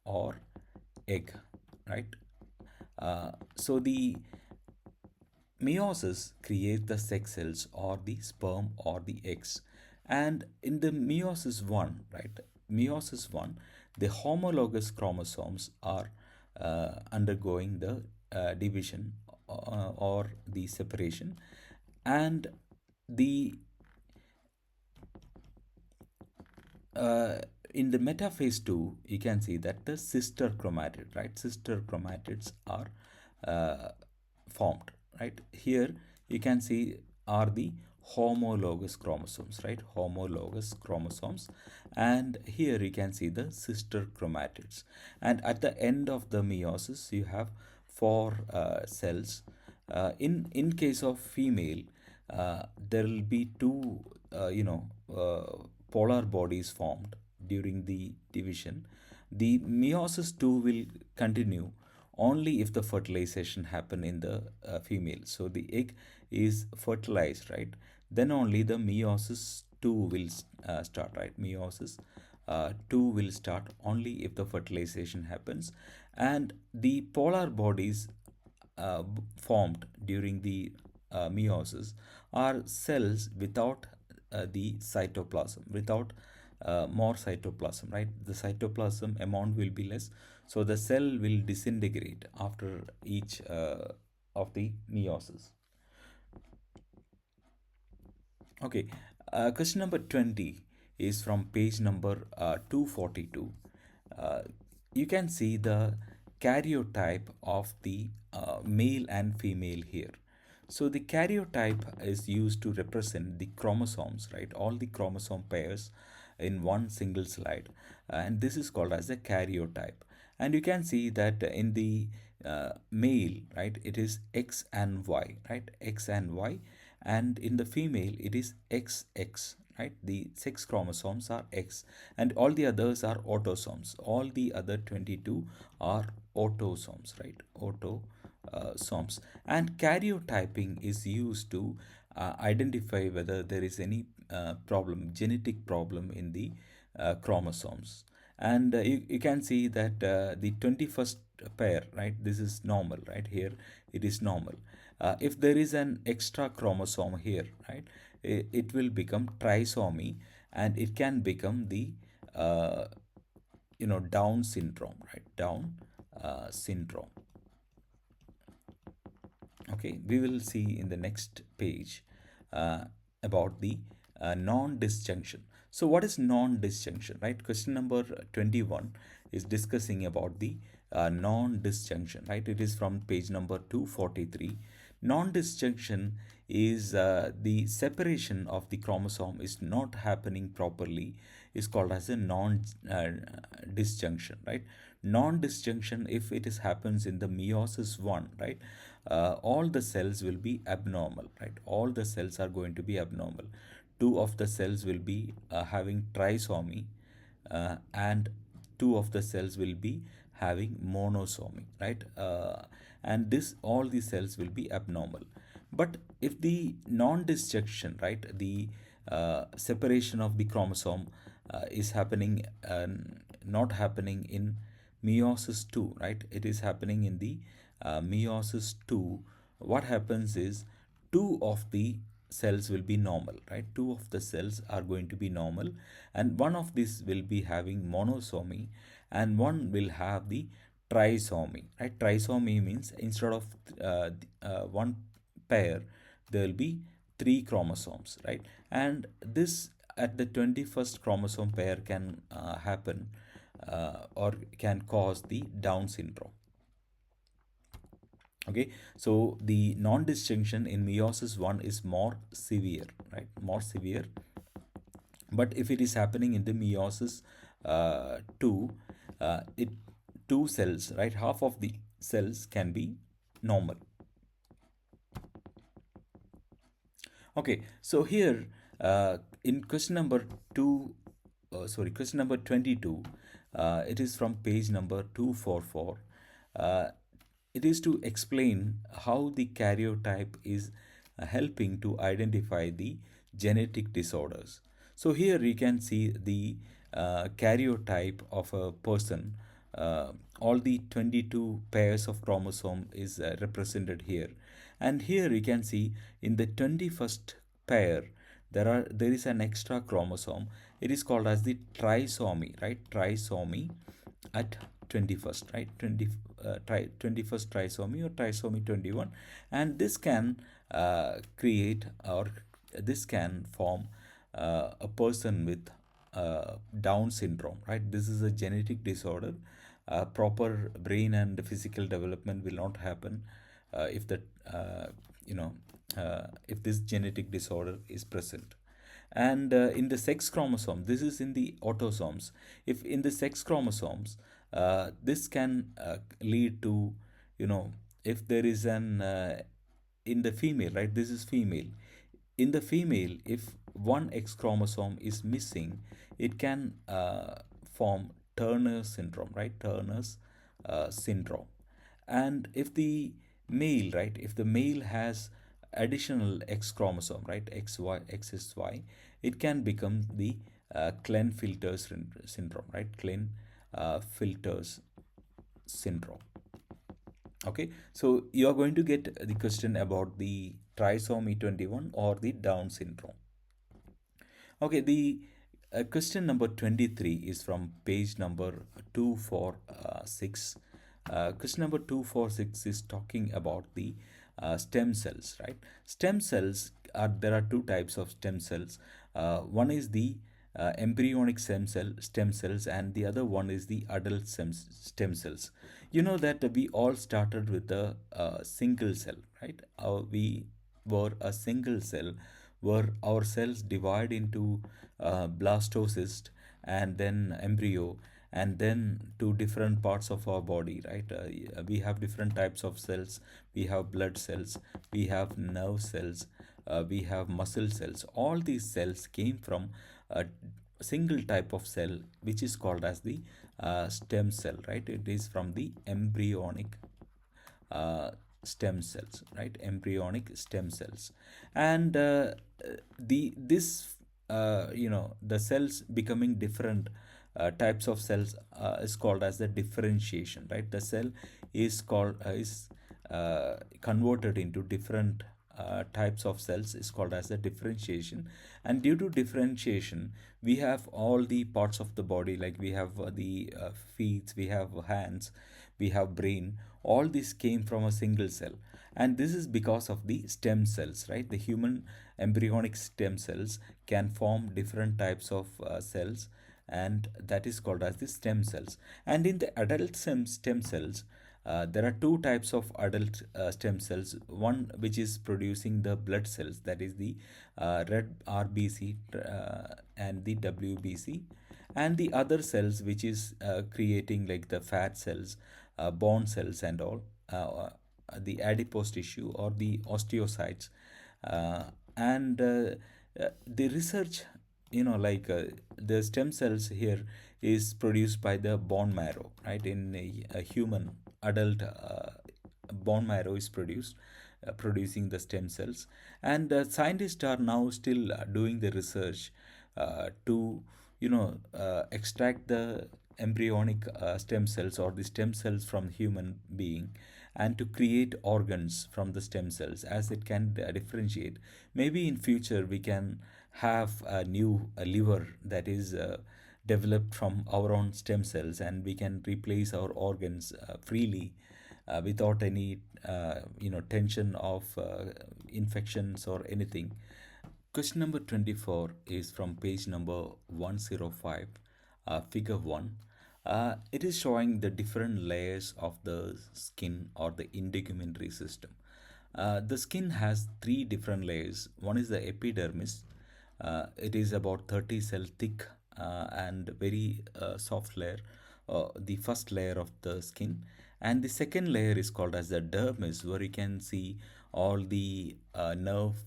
or egg, right? So the meiosis creates the sex cells or the sperm or the eggs. And in the meiosis 1, right? Meiosis 1, the homologous chromosomes are undergoing the division or the separation. And the uh, in the metaphase 2, you can see that the sister chromatid, right? Sister chromatids are uh, formed, right? Here you can see are the homologous chromosomes, right? Homologous chromosomes. And here you can see the sister chromatids. And at the end of the meiosis, you have four cells. In case of female, there will be two, polar bodies formed during the division. The meiosis 2 will continue only if the fertilization happen in the female. So the egg is fertilized, right? Then only the meiosis 2 will start, right? Meiosis 2 will start only if the fertilization happens. And the polar bodies formed during the meiosis are cells without the cytoplasm, without more cytoplasm, right? The cytoplasm amount will be less, so the cell will disintegrate after each of the meiosis. Okay, question number 20 is from page number 242. Uh, you can see the karyotype of the male and female here. So the karyotype is used to represent the chromosomes, right? All the chromosome pairs in one single slide, and this is called as a karyotype. And you can see that in the male, right, it is X and Y, right? X and Y, and in the female it is XX, right? The sex chromosomes are X, and all the others are autosomes. All the other 22 are autosomes, right? Autosomes. And karyotyping is used to identify whether there is any problem, genetic problem in the chromosomes. And you can see that the 21st pair, right, this is normal, right? Here it is normal. If there is an extra chromosome here, right, it will become trisomy, and it can become the uh, Down syndrome, right? Down syndrome. Okay, we will see in the next page uh, about the non-disjunction. So what is non-disjunction, right? Question number 21 is discussing about the non-disjunction, right? It is from page number 243. Non-disjunction is the separation of the chromosome is not happening properly, is called as a non disjunction, right? Non disjunction, if it is happens in the meiosis 1, right, all the cells will be abnormal, right? All the cells are going to be abnormal. Two of the cells will be having trisomy, and two of the cells will be having monosomy, right? And this all the cells will be abnormal. But if the non-disjunction, right, the separation of the chromosome is happening, not happening in meiosis 2, right, it is happening in the meiosis 2, what happens is two of the cells will be normal, right? Two of the cells are going to be normal, and one of these will be having monosomy, and one will have the trisomy, right? Trisomy means instead of one pair, there will be three chromosomes, right? And this at the 21st chromosome pair can happen or can cause the Down syndrome. Okay, so the non-disjunction in meiosis 1 is more severe, right? More severe. But if it is happening in the meiosis 2, it two cells, right, half of the cells can be normal. Okay, so here in question number 2, question number 22, it is from page number 244. Uh, it is to explain how the karyotype is helping to identify the genetic disorders. So here you can see the karyotype of a person. All the 22 pairs of chromosome is represented here, and here you can see in the 21st pair there is an extra chromosome. It is called as the trisomy, right? Trisomy at 21st, right? 21st trisomy or trisomy 21, and this can create, or this can form a person with Down syndrome, right? This is a genetic disorder. Proper brain and physical development will not happen if that if this genetic disorder is present. And in the sex chromosome, this is in the autosomes. If in the sex chromosomes, this can lead to, if there is an in the female, right, this is female. In the female, if one X chromosome is missing, it can form Turner syndrome, right? Turner's syndrome. And if the male, right, if the male has additional X chromosome, right, XY, it can become the Klinefelter's syndrome, right? Klinefelter's syndrome. Okay, so you are going to get the question about the trisomy 21 or the Down syndrome. Okay, the question number 23 is from page number 246. Question number 246 is talking about the stem cells, right? Stem cells there are two types of stem cells. One is the embryonic stem cells, and the other one is the adult stem cells. You know that we all started with a single cell, right? We were a single cell where our cells divide into blastocyst and then embryo and then to different parts of our body, right? We have different types of cells. We have blood cells, we have nerve cells, we have muscle cells. All these cells came from a single type of cell which is called as the stem cell, right? It is from the embryonic uh, stem cells, right? Embryonic stem cells. And the this the cells becoming different types of cells is called as the differentiation, right? The cell is called is converted into different types of cells is called as the differentiation. And due to differentiation, we have all the parts of the body, like we have the feet, we have hands, we have brain. All this came from a single cell, and this is because of the stem cells, right? The human embryonic stem cells can form different types of cells, and that is called as the stem cells. And in the adult stem cells, There are two types of adult stem cells. One which is producing the blood cells, that is the red RBC and the WBC, and the other cells which is creating like the fat cells, bone cells, and all, the adipose tissue or the osteocytes. And the research, the stem cells here is produced by the bone marrow, right? In a human adult, bone marrow is produced, producing the stem cells. And scientists are now still doing the research to extract the embryonic stem cells or the stem cells from human being, and to create organs from the stem cells, as it can differentiate. Maybe in future we can have a new liver that is developed from our own stem cells, and we can replace our organs freely, without any tension of infections or anything. Question number 24 is from page number 105, figure 1. It is showing the different layers of the skin or the integumentary system. The skin has three different layers. One is the epidermis. It is about 30 cell thick and very soft layer, the first layer of the skin. And the second layer is called as the dermis, where you can see all the nerve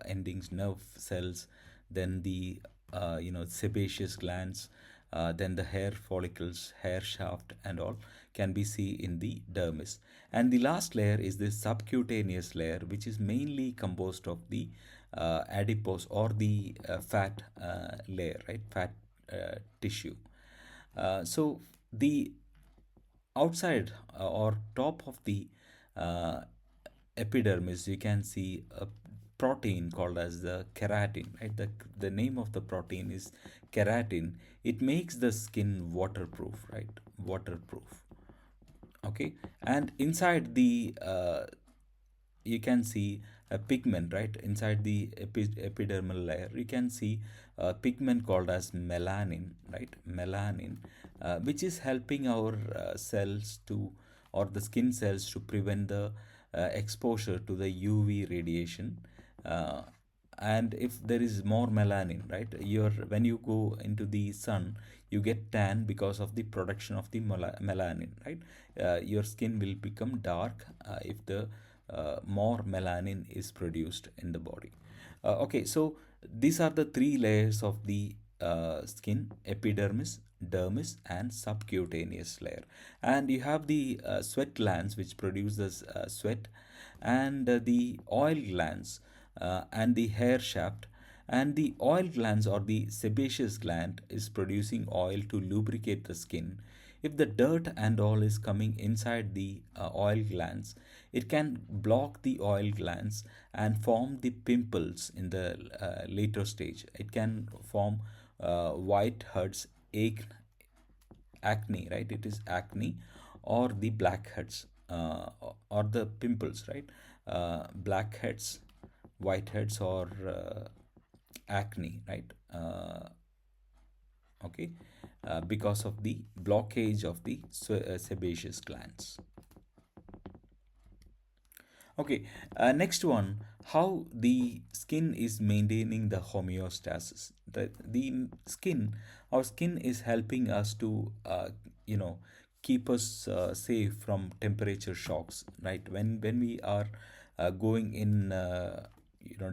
endings, nerve cells, then the sebaceous glands, then the hair follicles, hair shaft, and all can be seen in the dermis. And the last layer is the subcutaneous layer, which is mainly composed of the adipose or the fat layer, right? Fat tissue. So the outside or top of the uh, epidermis, you can see a protein called as the keratin, right? The name of the protein is keratin. It makes the skin waterproof, right? Waterproof. Okay. And inside the you can see a pigment, right? Inside the epidermal layer you can see a pigment called as melanin, right? Melanin, which is helping our cells to, or the skin cells, to prevent the exposure to the UV radiation. uh, and if there is more melanin, right, your when you go into the sun, you get tan because of the production of the melanin, right? Your skin will become dark if the more melanin is produced in the body. Okay, so these are the three layers of the skin: epidermis, dermis, and subcutaneous layer. And you have the sweat glands, which produce this sweat, and the oil glands, and the hair shaft. And the oil glands or the sebaceous gland is producing oil to lubricate the skin. If the dirt and all is coming inside the oil glands, it can block the oil glands and form the pimples in the later stage. It can form white heads, acne, right? It is acne, or the blackheads, or the pimples, right? Blackheads, whiteheads, or acne, right? Okay, because of the blockage of the sebaceous glands. Okay, next one, how the skin is maintaining the homeostasis. The skin, our skin is helping us to, keep us safe from temperature shocks, right? When we are going in,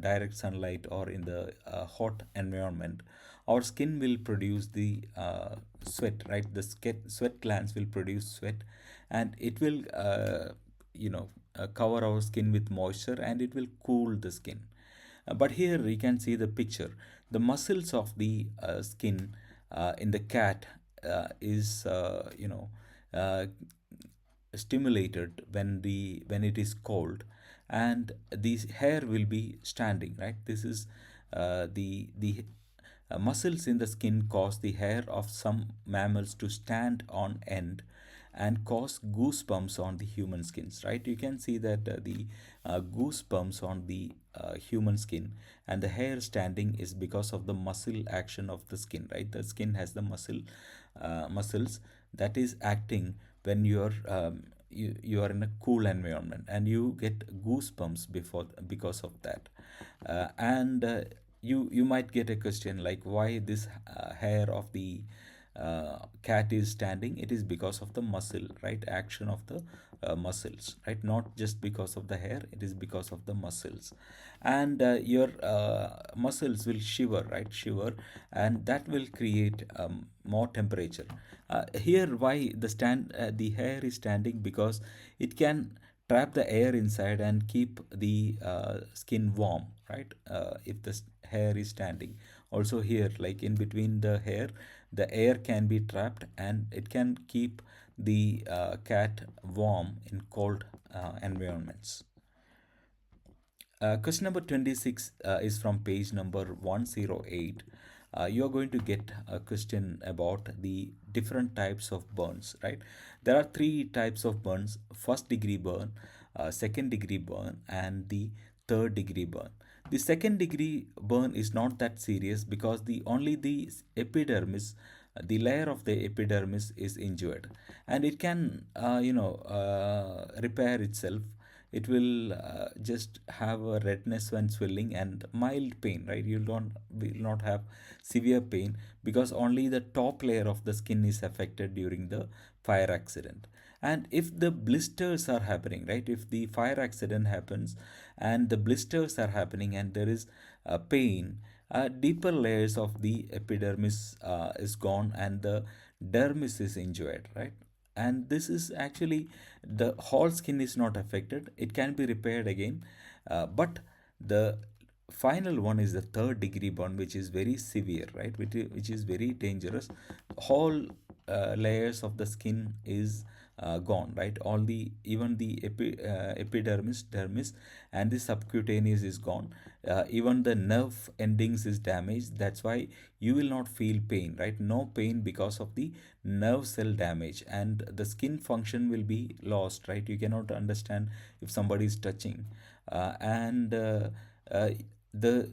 direct sunlight or in the hot environment, our skin will produce the sweat, right? The sweat glands will produce sweat, and it will, cover our skin with moisture, and it will cool the skin. But here you can see the picture. The muscles of the skin in the cat is, uh, stimulated when it is cold, and the hair will be standing, right? This is the muscles in the skin cause the hair of some mammals to stand on end and cause goosebumps on the human skins, right? You can see that the goosebumps on the human skin, and the hair standing is because of the muscle action of the skin, right? The skin has the muscles that is acting when you're you are in a cool environment and you get goosebumps before because of that. And you might get a question like why this hair of the cat is standing. It is because of the muscle, right? Action of the muscles, right? Not just because of the hair, it is because of the muscles. And your muscles will shiver, right? Shiver, and that will create more temperature. Here why the hair is standing, because it can trap the air inside and keep the skin warm, right? If the hair is standing, also here, like in between the hair, the air can be trapped and it can keep the cat warm in cold environments. Question number 26 is from page number 108. You are going to get a question about the different types of burns, right? There are three types of burns: first degree burn, second degree burn, and the third degree burn. The second degree burn is not that serious because the only the epidermis, the layer of the epidermis is injured, and it can repair itself. It will just have a redness when swelling and mild pain, right? You don't will not have severe pain because only the top layer of the skin is affected during the fire accident. And if the blisters are happening, right, if the fire accident happens and the blisters are happening and there is pain, deeper layers of the epidermis is gone and the dermis is injured, right? And this is actually, the whole skin is not affected, it can be repaired again. But the final one is the third degree burn, which is very severe, right? Which is very dangerous. Whole layers of the skin is gone, right? All the, even the epidermis, dermis, and the subcutaneous is gone. Even the nerve endings is damaged. That's why you will not feel pain, right? No pain because of the nerve cell damage, and the skin function will be lost, right? You cannot understand if somebody is touching. And uh, the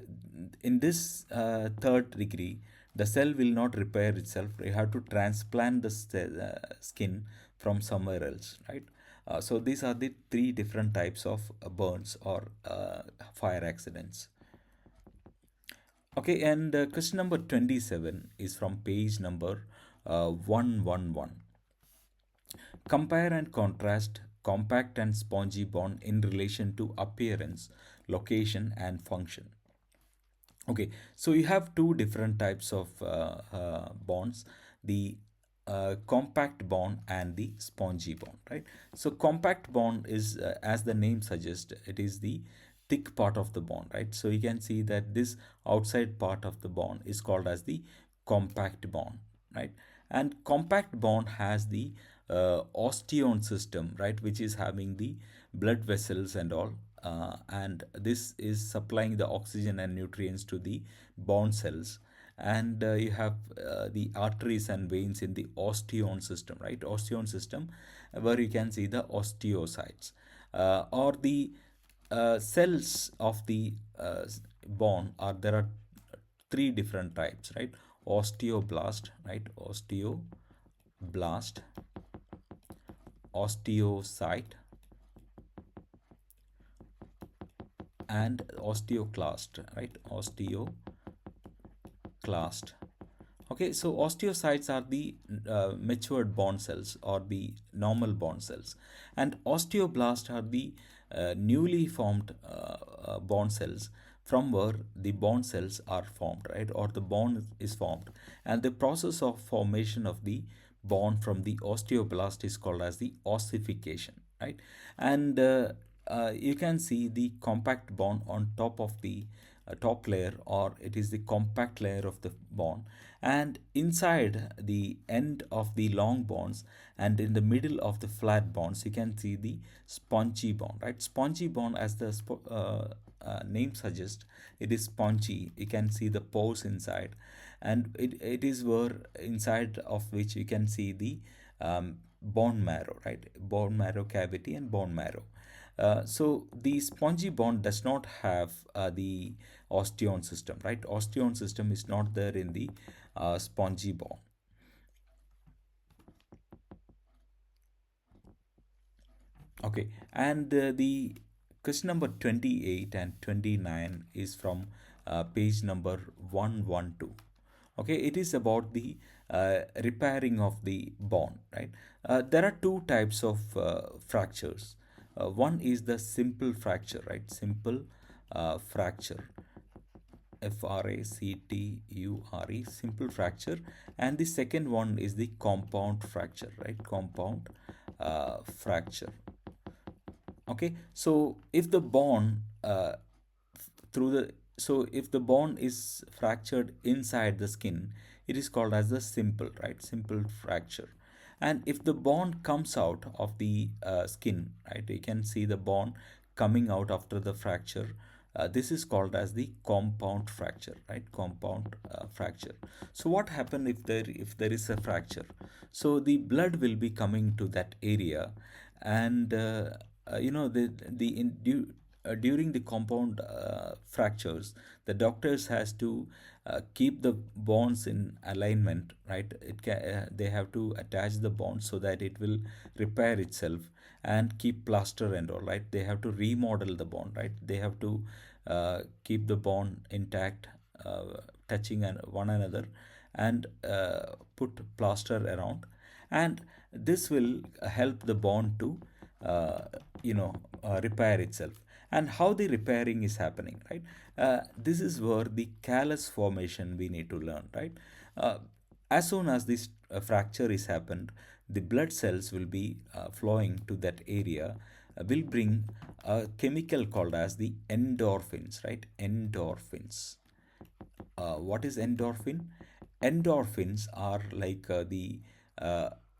In this third degree, the cell will not repair itself. You have to transplant the skin from somewhere else, right? So these are the three different types of burns or fire accidents. Okay, and question number 27 is from page number 111. Compare and contrast compact and spongy bond in relation to appearance, location, and function. Okay, so you have two different types of bonds: the compact bond and the spongy bond, right? So, compact bond is, as the name suggests, it is the thick part of the bond, right? So, you can see that this outside part of the bond is called as the compact bond, right? And compact bond has the osteon system, right, which is having the blood vessels and all, and this is supplying the oxygen and nutrients to the bone cells. And you have the arteries and veins in the osteon system, right? Osteon system, where you can see the osteocytes, or the cells of the bone. Are there are three different types, right? Osteoblast, right? Osteoblast, osteocyte, and osteoclast, right? Osteoclast. Okay, so osteocytes are the matured bone cells or the normal bone cells, and osteoblasts are the newly formed bone cells from where the bone cells are formed, right? Or the bone is formed, and the process of formation of the bone from the osteoblast is called as the ossification, right? And you can see the compact bone on top of the top layer, or it is the compact layer of the bone, and inside the end of the long bonds and in the middle of the flat bonds you can see the spongy bone, right? Spongy bone, as the name suggests, it is spongy. You can see the pores inside, and it is where inside of which you can see the bone marrow, right? Bone marrow cavity and bone marrow. So the spongy bone does not have the osteon system, right? Osteon system is not there in the spongy bone. Okay, and the question number 28 and 29 is from page number 112. Okay, it is about the repairing of the bone, right? There are two types of fractures. One is the simple fracture, right? Simple fracture, fracture, simple fracture, and the second one is the compound fracture, right? Compound fracture. Okay, so if the bone through the so if the bone is fractured inside the skin, it is called as the simple, right? Simple fracture. And if the bone comes out of the skin, right, you can see the bone coming out after the fracture. This is called as the compound fracture, right? Compound fracture. So what happen if there is a fracture? So the blood will be coming to that area, and the during the compound fractures, the doctors has to keep the bonds in alignment, right? They have to attach the bond so that it will repair itself, and keep plaster and all, right? They have to remodel the bond, right? They have to keep the bond intact, touching one another, and put plaster around, and this will help the bond to uh, repair itself. And how the repairing is happening, right? This is where the callus formation we need to learn, right? uh, as soon as this fracture is happened, the blood cells will be flowing to that area, will bring a chemical called as the endorphins, right? Endorphins. What is endorphin? Endorphins are like the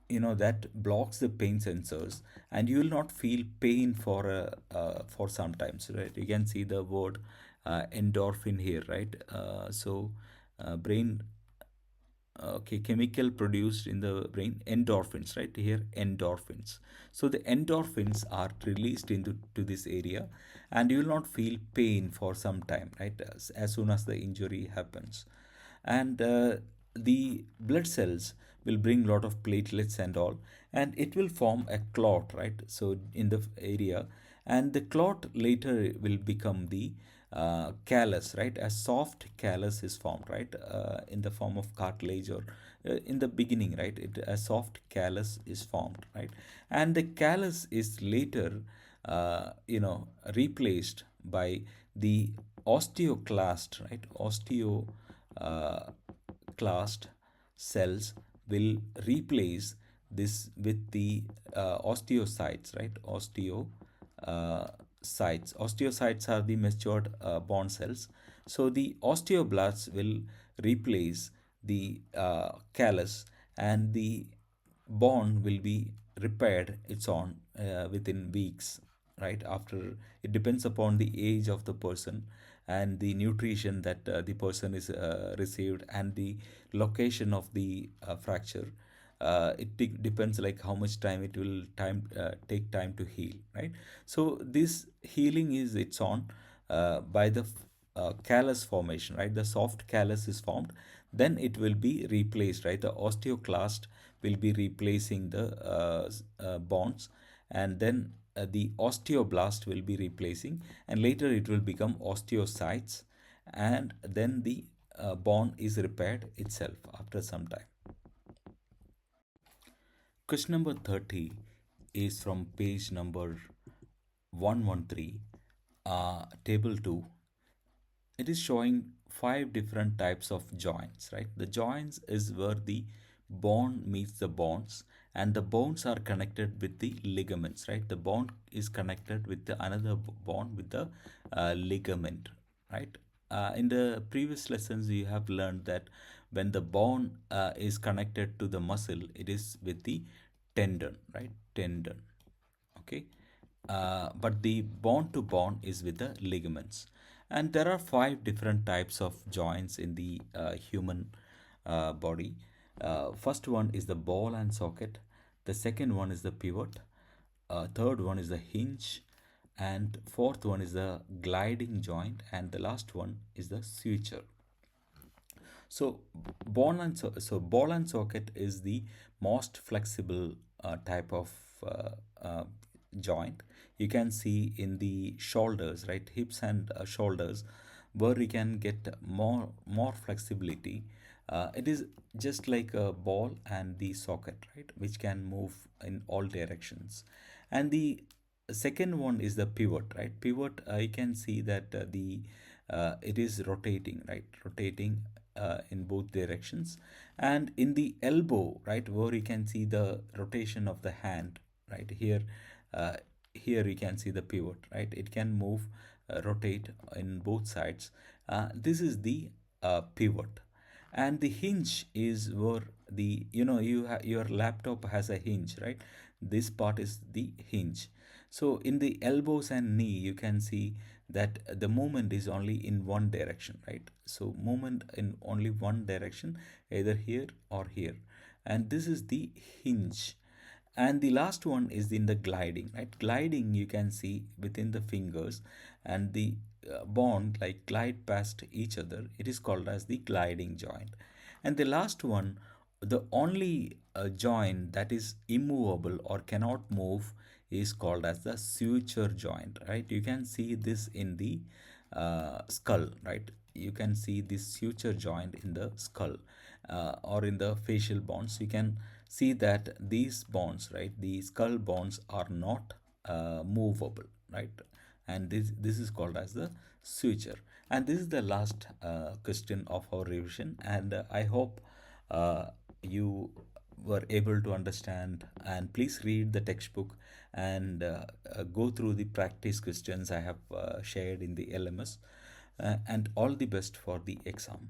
that blocks the pain sensors, and you will not feel pain for sometimes, right? You can see the word endorphin here, right? Brain, okay, chemical produced in the brain, endorphins, right here, endorphins. So the endorphins are released into to this area, and you will not feel pain for some time, right? As soon as the injury happens. And the blood cells will bring lot of platelets and all, and it will form a clot, right? So in the area, and the clot later will become the callus, right? A soft callus is formed, right? In the form of cartilage, or in the beginning, right? A soft callus is formed, right? And the callus is later replaced by the osteoclast, right? Osteoclast cells will replace this with the osteocytes, right? Osteocytes are the matured bone cells. So the osteoblasts will replace the callus, and the bone will be repaired its own within weeks, right? After, it depends upon the age of the person, and the nutrition that the person is received, and the location of the fracture. Depends like how much time it will take time to heal, right? So this healing is its on by the callus formation, right? The soft callus is formed, then it will be replaced, right? The osteoclast will be replacing the bonds, and then the osteoblast will be replacing, and later it will become osteocytes, and then the bone is repaired itself after some time. Question number 30 is from page number 113, table 2. It is showing five different types of joints, right? The joints is where the bone meets the bones, and the bones are connected with the ligaments, right? The bone is connected with the another bone with the ligament, right? In the previous lessons you have learned that when the bone is connected to the muscle, it is with the tendon, right? Tendon. Okay. But the bone to bone is with the ligaments. And there are five different types of joints in the human body. First one is the ball and socket. The second one is the pivot. Third one is the hinge. And fourth one is the gliding joint. And the last one is the suture. So ball and socket is the most flexible type of uh, uh, joint. You can see in the shoulders, right, hips and shoulders, where we can get more flexibility. It is just like a ball and the socket, right, which can move in all directions. And the second one is the pivot, right? Pivot, you can see that the it is rotating, right, rotating in both directions. And in the elbow, right, where you can see the rotation of the hand, right here, uh, here you can see the pivot, right, it can move, rotate in both sides. This is the pivot. And the hinge is where the, your laptop has a hinge, right? This part is the hinge. So in the elbows and knee, you can see that the movement is only in one direction, right? So movement in only one direction, either here or here. And this is the hinge. And the last one is in the gliding, right? Gliding, you can see within the fingers, and the bond like glide past each other, it is called as the gliding joint. And the last one, the only joint that is immovable or cannot move, is called as the suture joint, right? You can see this in the skull, right? You can see this suture joint in the skull, or in the facial bones. You can see that these bones, right, the skull bones are not movable, right? And this is called as the suture. And this is the last question of our revision. And I hope you were able to understand. And please read the textbook and go through the practice questions I have shared in the LMS. And all the best for the exam.